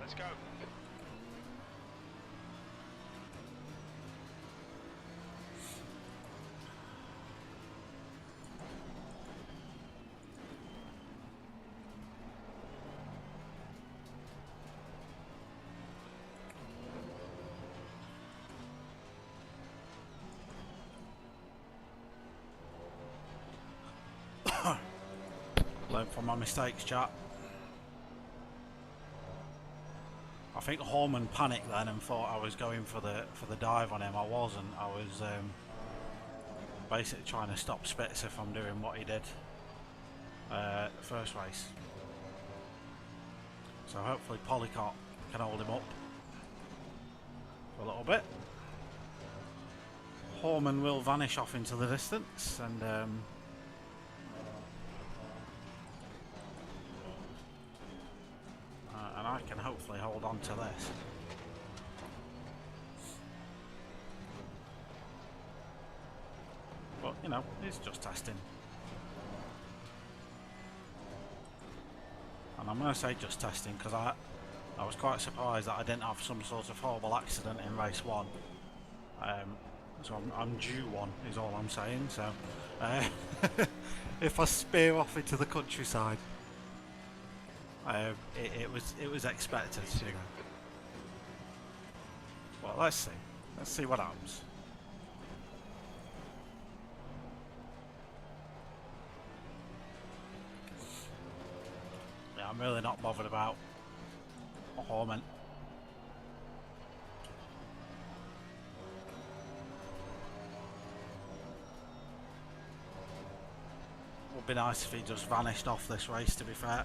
Let's go. Learn from my mistakes, chat. I think Horman panicked then and thought I was going for the dive on him. I wasn't. I was basically trying to stop Spitzer from doing what he did first race. So hopefully Polycott can hold him up for a little bit. Horman will vanish off into the distance and I can hope hopefully hold on to this. But, you know, it's just testing. And I'm going to say just testing because I was quite surprised that I didn't have some sort of horrible accident in race 1. So I'm due one, is all I'm saying. So if I spear off into the countryside, it was expected. You know. Well, let's see. Let's see what happens. Yeah, I'm really not bothered about Horman. Would be nice if he just vanished off this race, to be fair.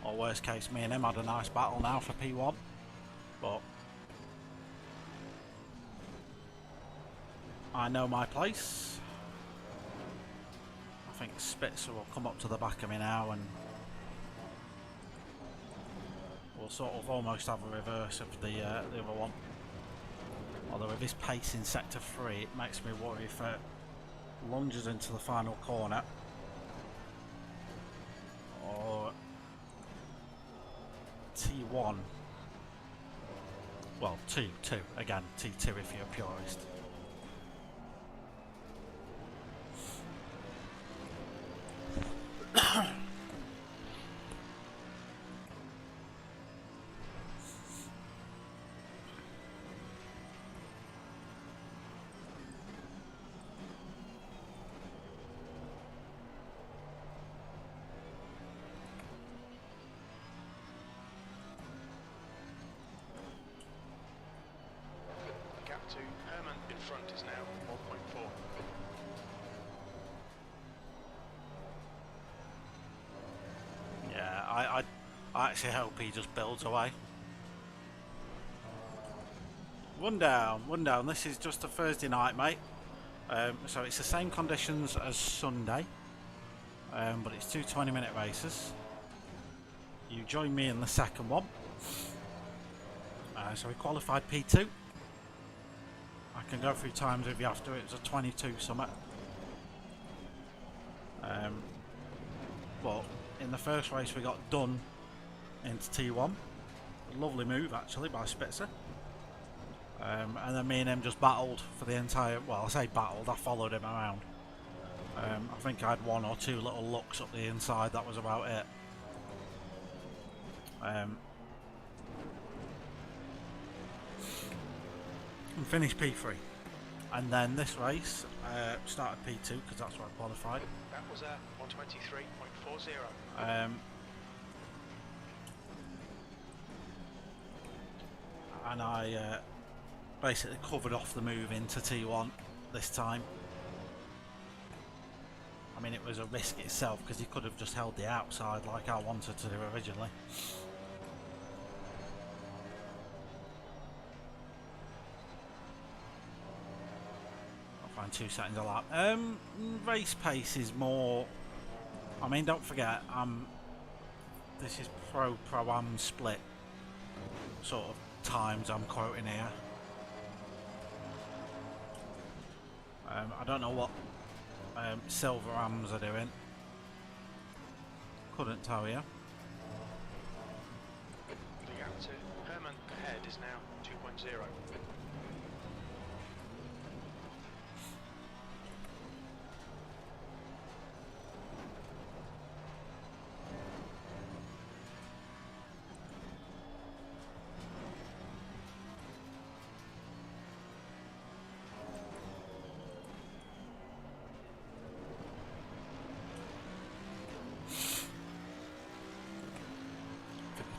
Or worst case, me and him had a nice battle now for P1. But I know my place. I think Spitzer will come up to the back of me now and we'll sort of almost have a reverse of the other one. Although with his pace in sector 3, it makes me worry if it lunges into the final corner or T1. Well, 2 again, T2 if you're a purist. To Herman in front is now 1.4. Yeah, I actually hope he just builds away. One down. This is just a Thursday night, mate. So it's the same conditions as Sunday, but it's 2 20-minute races. You join me in the second one. So we qualified P2. I can go through times if you have to. It was a 22 summit. But in the first race we got done into T1. A lovely move actually by Spitzer. And then me and him just battled for the entire, well, I say battled, I followed him around. I think I had 1 or 2 little looks up the inside, that was about it. And finished P3. And then this race started P2 because that's where I qualified. That was a 123.40. And I basically covered off the move into T1 this time. I mean, it was a risk itself because he could have just held the outside like I wanted to do originally. I'll find 2 seconds a lap. Race pace is more. I mean, don't forget, this is pro-am split sort of times I'm quoting here. I don't know what silver ams are doing. Couldn't tell you. The gap to Herman ahead is now 2.0.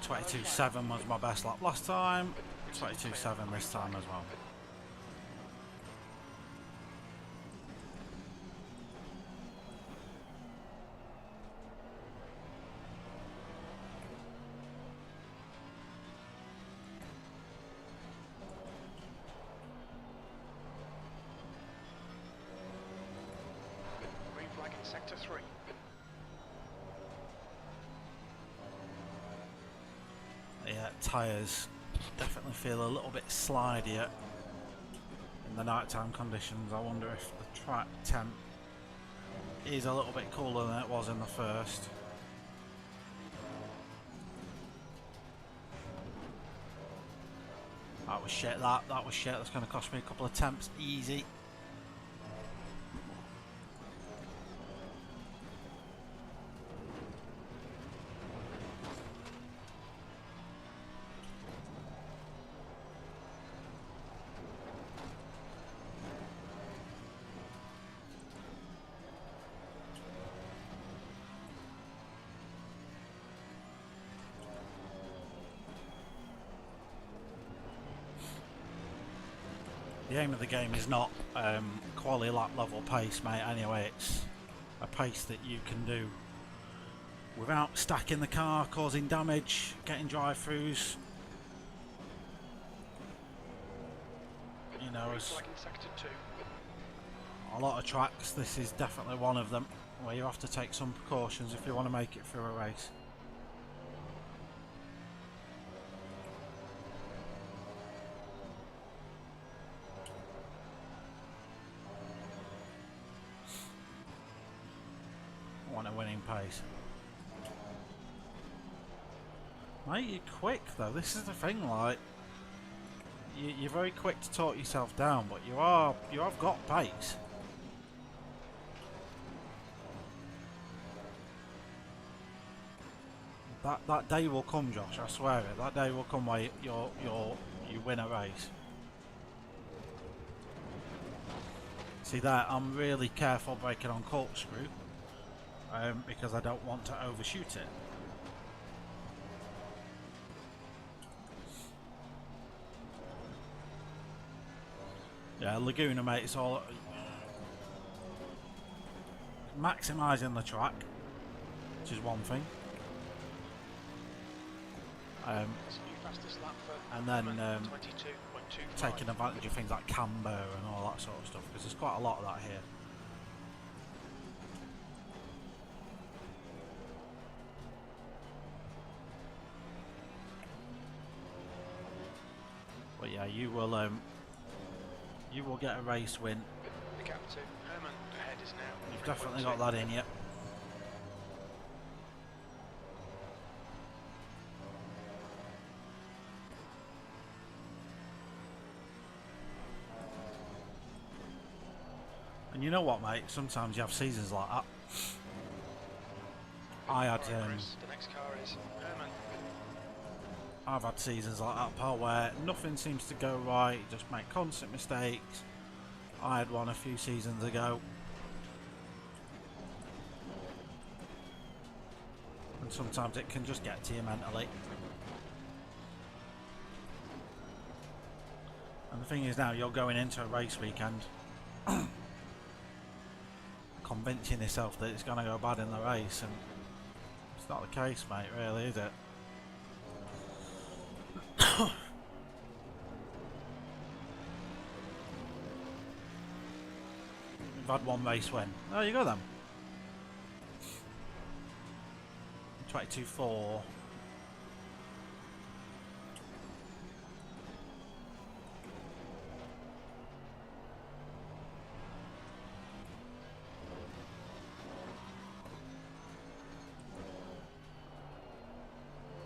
I think 22.7 was my best lap last time. 22.7 this time as well. 3. Yeah, tyres definitely feel a little bit slidier in the nighttime conditions. I wonder if the track temp is a little bit cooler than it was in the first. That was shit, that was shit. That's going to cost me a couple of temps easy. The aim of the game is not quality lap level pace, mate. Anyway, it's a pace that you can do without stacking the car, causing damage, getting drive-throughs. You know, as a lot of tracks, this is definitely one of them where you have to take some precautions if you want to make it through a race. Want a winning pace. Mate, you're quick though. This is the thing, like you're very quick to talk yourself down, but you have got pace. That day will come, Josh. I swear it. That day will come where you win a race. See that? I'm really careful braking on corkscrew. Because I don't want to overshoot it. Yeah, Laguna, mate, it's all maximising the track, which is one thing. And then taking advantage of things like camber and all that sort of stuff, because there's quite a lot of that here. But yeah, you will get a race win. The gap to Herman ahead is now. You've definitely got that in you. And you know what, mate? Sometimes you have seasons like that. I had. The next car is Herman. I've had seasons like that, pal, where nothing seems to go right, you just make constant mistakes. I had one a few seasons ago. And sometimes it can just get to you mentally. And the thing is now, you're going into a race weekend convincing yourself that it's going to go bad in the race, and it's not the case, mate, really, is it? We've had one race win. There you go then. 22-4.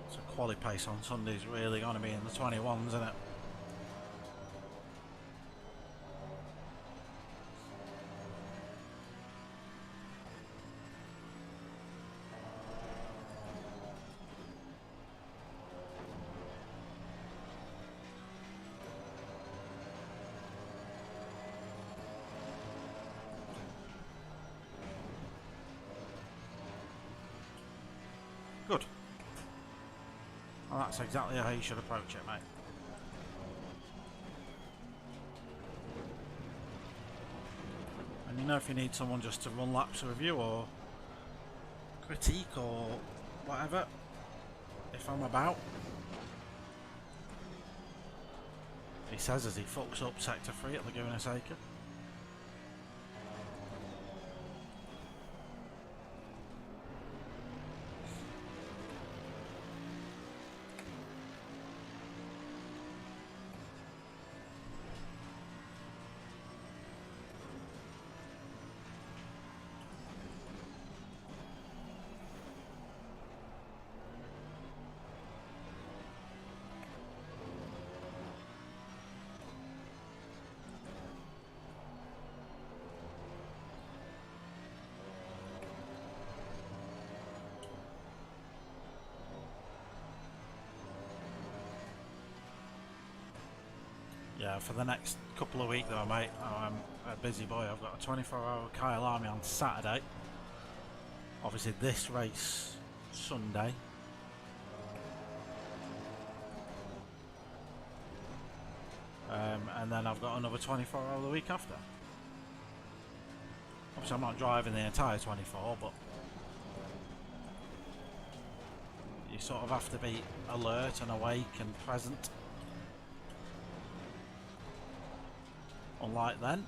So quali pace on Sunday's really going to be in the 21s, isn't it? Good. Well, that's exactly how you should approach it, mate. And you know, if you need someone just to run laps with you or critique or whatever, if I'm about. He says as he fucks up sector 3 at Laguna Seca. Yeah, for the next couple of weeks though, mate, I'm a busy boy. I've got a 24-hour Kyle Army on Saturday. Obviously this race Sunday. And then I've got another 24-hour the week after. Obviously I'm not driving the entire 24, but you sort of have to be alert and awake and present. Unlike then,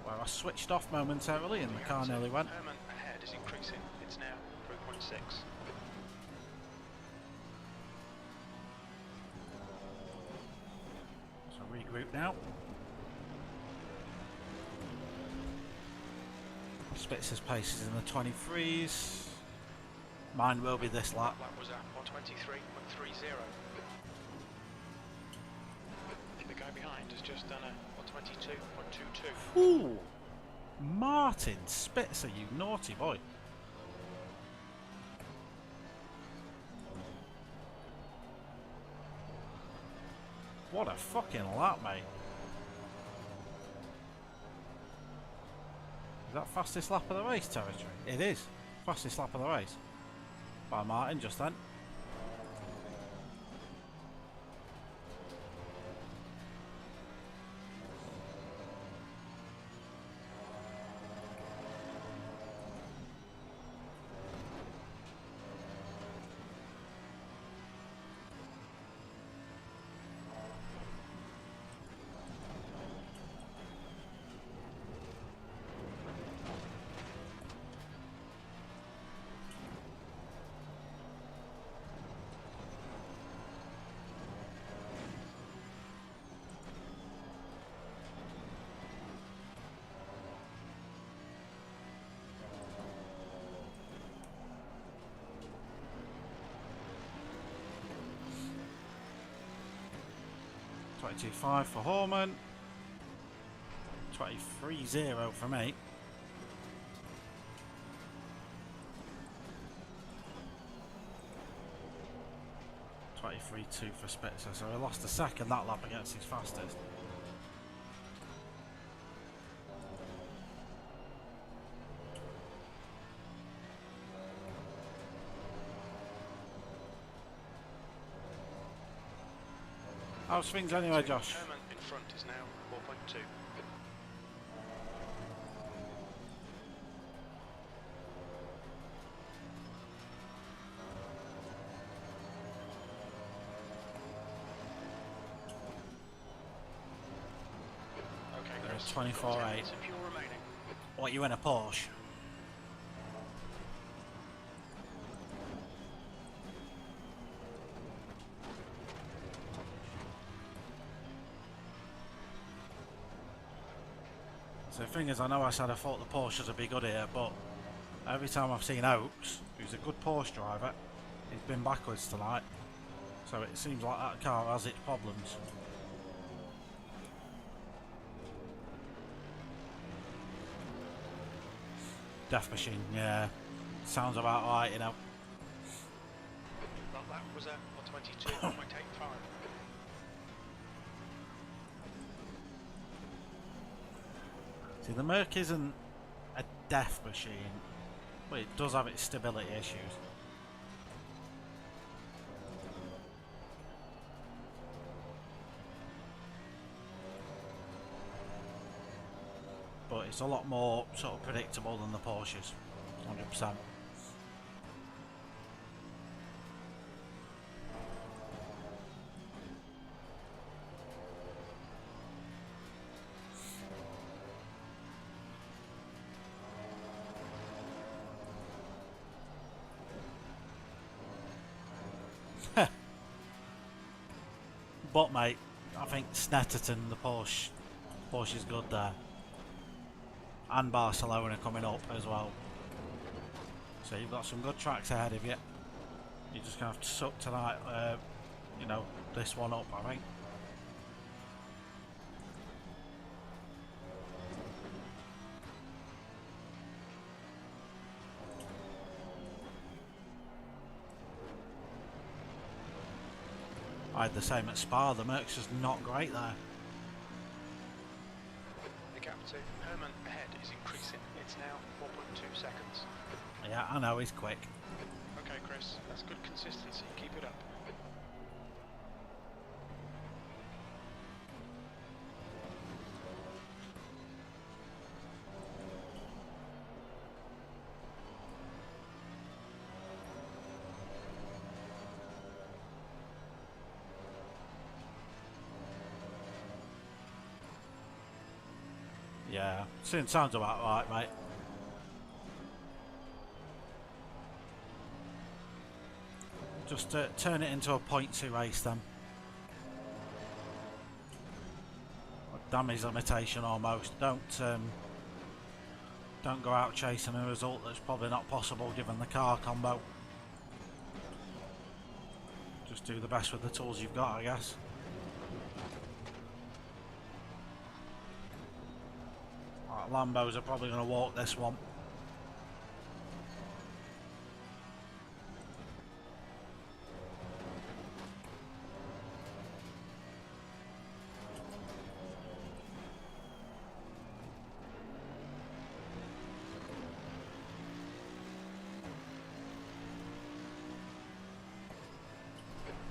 where I switched off momentarily and the car nearly went. Herman ahead is increasing. It's now 3.6. So regroup now. Spitzer's pace is in the 23s. Mine will be this lap. That was at 123.30. The guy behind has just done a 122.22. Ooh! Martin Spitzer, you naughty boy. What a fucking lap, mate. Is that fastest lap of the race territory? It is. Fastest lap of the race. By Martin just then. $22.5 for Horman. 23.0 for me. $23.2 for Spitzer. So he lost a second that lap against his fastest. How's things anyway, Josh? Herman in front is now 4.2. Okay, There's Chris. 24.8. 10 minutes of fuel remaining. What, you in a Porsche? So the thing is, I know I said I thought the Porsches would be good here, but every time I've seen Oaks, who's a good Porsche driver, he's been backwards tonight. So it seems like that car has its problems. Death Machine, yeah. Sounds about right, you know. Well, that was at 122.85. See, the Merc isn't a death machine, but it does have its stability issues. But it's a lot more sort of predictable than the Porsches, 100%. But mate, I think Snetterton, the Porsche is good there. And Barcelona coming up as well. So you've got some good tracks ahead of you. You're just going to have to suck tonight, you know, this one up, I think. I had the same at Spa. The Merc's just not great there. So Herman ahead is increasing. It's now 4.2 seconds. Yeah, I know, he's quick. Okay, Chris, that's good consistency. Keep it up. Yeah, sounds about right, mate. Just turn it into a pointsy race then. Damage limitation almost. Don't go out chasing a result that's probably not possible given the car combo. Just do the best with the tools you've got, I guess. Right, Lambos are probably going to walk this one.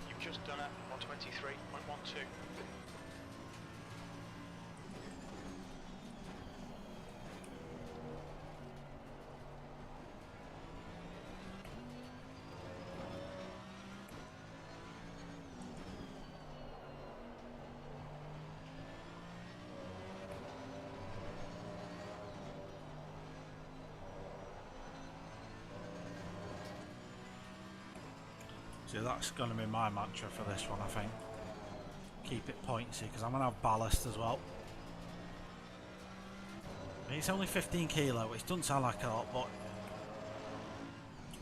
You've just done a 123.12. So that's going to be my mantra for this one, I think. Keep it pointsy, because I'm going to have ballast as well. It's only 15 kilo, which doesn't sound like a lot, but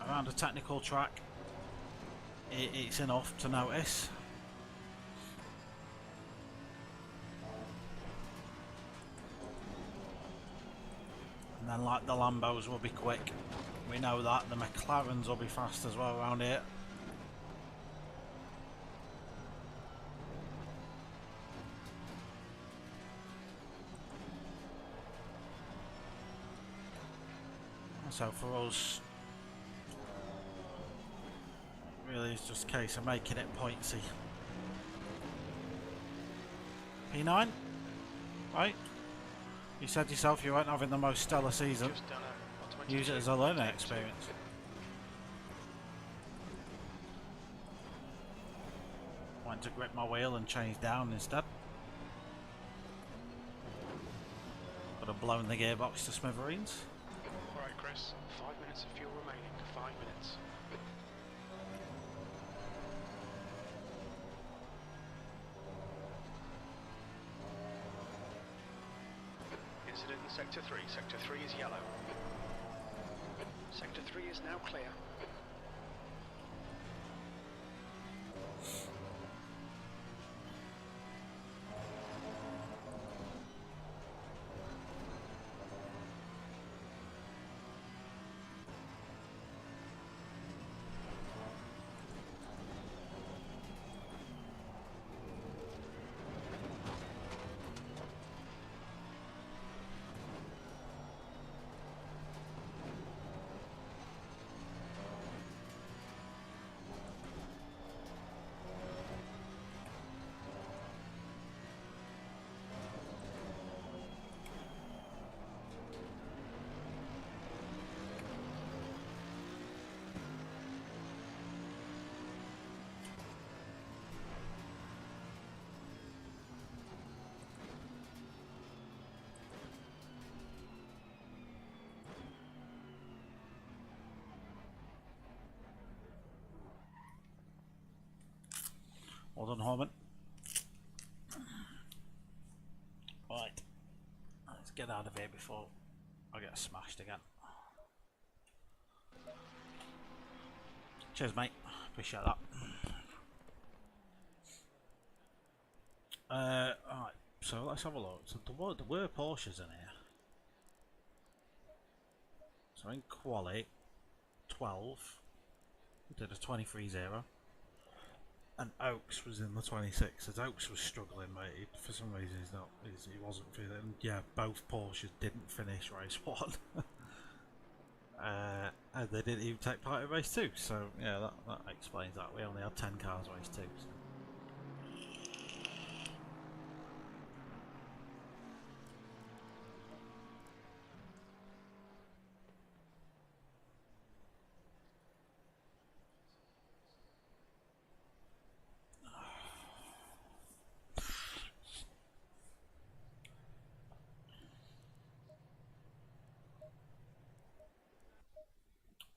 around a technical track, it's enough to notice. And then, like, the Lambos will be quick. We know that. The McLarens will be fast as well around here. So for us, really it's just a case of making it pointsy. P9? Right? You said yourself you weren't having the most stellar season. Just done a Use it as a learning experience. Went to grip my wheel and change down instead. Could have blown the gearbox to smithereens. Alright, Chris, 5 minutes of fuel remaining. 5 minutes. Incident in Sector 3. Sector 3 is yellow. Sector 3 is now clear. Well done, Horman. Right, let's get out of here before I get smashed again. Cheers, mate. Appreciate that. Alright, so let's have a look. So there were Porsches in here. So in quali, 12. We did a 23-0. and Oaks was in the 26. As Oaks was struggling, mate. For some reason, he wasn't feeling. And yeah, both Porsches didn't finish race 1, and they didn't even take part in race 2. So yeah, that explains that. We only had 10 cars race 2. So.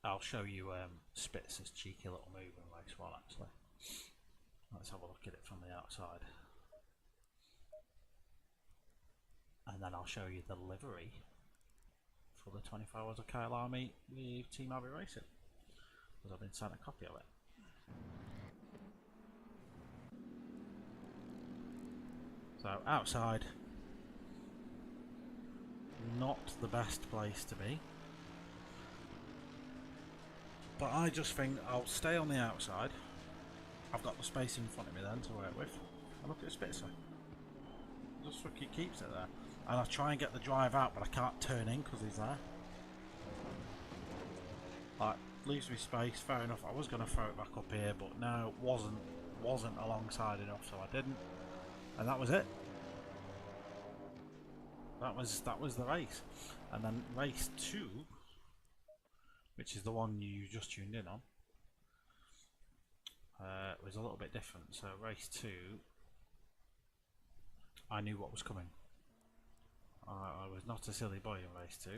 I'll show you Spitzer's cheeky little move in race 1 actually. Let's have a look at it from the outside. And then I'll show you the livery for the 24 Hours of Kyle Army with Team Abbey Racing. Because I've been sent a copy of it. So outside, not the best place to be. But I just think I'll stay on the outside. I've got the space in front of me then to work with. And look at Spitzer. Just look, he keeps it there. And I try and get the drive out, but I can't turn in because he's there. Like, leaves me space, fair enough. I was going to throw it back up here, but no, it wasn't alongside enough, so I didn't. And that was it. That was the race. And then race 2, which is the one you just tuned in on, was a little bit different. So race 2, I knew what was coming. I was not a silly boy in race 2.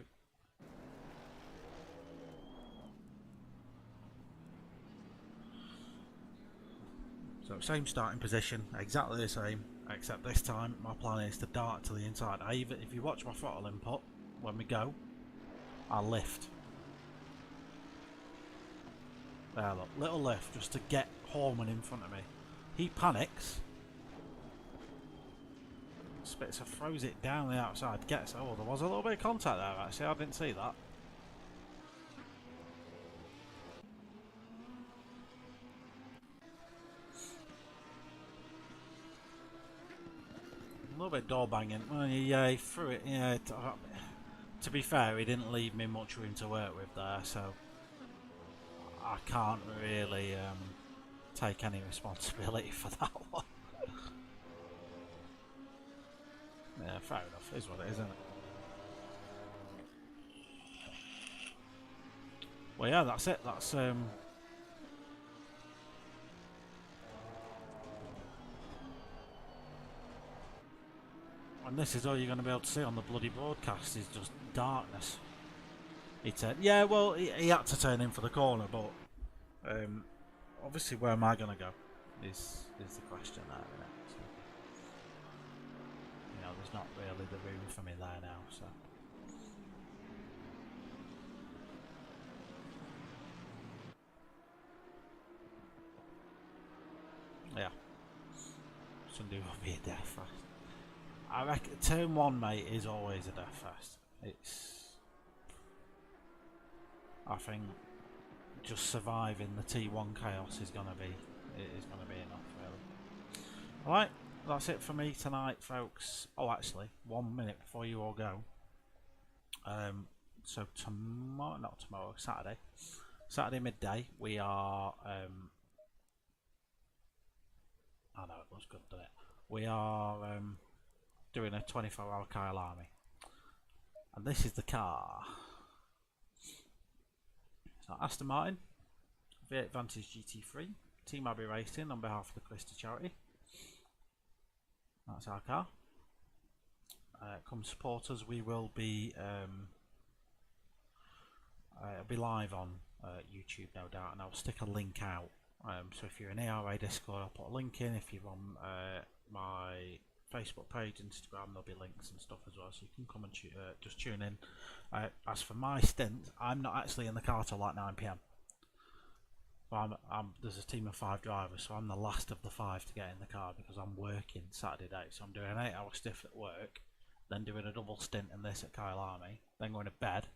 So same starting position, exactly the same, except this time my plan is to dart to the inside. If you watch my throttle input, when we go, I lift. There, look, little lift just to get Horman in front of me. He panics. Spitzer throws it down the outside, gets, oh, there was a little bit of contact there actually, I didn't see that. A little bit door banging, well, yeah, he threw it, yeah, to be fair, he didn't leave me much room to work with there, so I can't really take any responsibility for that one. Yeah, fair enough. Is what it is, isn't it? Well, yeah, that's it. That's and this is all you're going to be able to see on the bloody broadcast is just darkness. He turned. Yeah, well, he had to turn in for the corner, but obviously, where am I going to go? Is the question there, isn't it? So, you know, there's not really the room for me there now, so. Yeah. Sunday will be a death fest. I reckon turn 1, mate, is always a death fest. I think just surviving the T1 chaos is gonna be enough, really. Alright, that's it for me tonight, folks. Oh, actually, 1 minute before you all go. So Saturday midday, we are I know it looks good, doesn't it? We are doing a 24-hour Kyle Army, and this is the car. So Aston Martin V8 Vantage GT3, Team Abbey Racing on behalf of the Christie charity. That's our car. Come support us. We will be live on YouTube, no doubt, and I'll stick a link out. So if you're in ARA Discord, I'll put a link in. If you're on my Facebook page, Instagram, there'll be links and stuff as well, so you can come and just tune in. As for my stint, I'm not actually in the car till like 9 PM. So there's a team of 5 drivers, so I'm the last of the 5 to get in the car because I'm working Saturday day. So I'm doing an 8-hour shift at work, then doing a double stint in this at Kyle Army, then going to bed,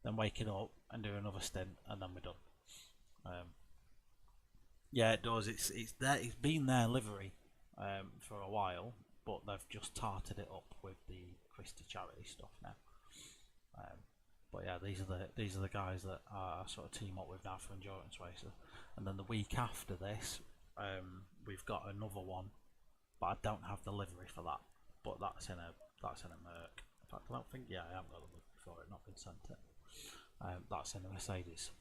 then waking up and doing another stint, and then we're done. Yeah, it does. It's there. It's been their livery for a while, but they've just tarted it up with the Christie charity stuff now. Um, but yeah, these are the guys that I sort of team up with now for endurance races. And then the week after this, we've got another one, but I don't have the livery for that. But that's in a Merc. In fact, I don't think I haven't got the livery for it. Not been sent it. That's in a Mercedes,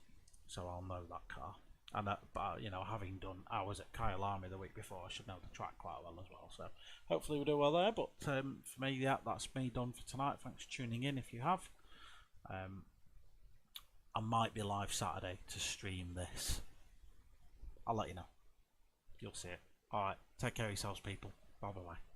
so I'll know that car. And but having done hours at Kyle Army the week before, I should know the track quite well as well. So hopefully we'll do well there. But for me, yeah, that's me done for tonight. Thanks for tuning in. If you have, I might be live Saturday to stream this. I'll let you know. You'll see it. All right. Take care of yourselves, people. Bye bye.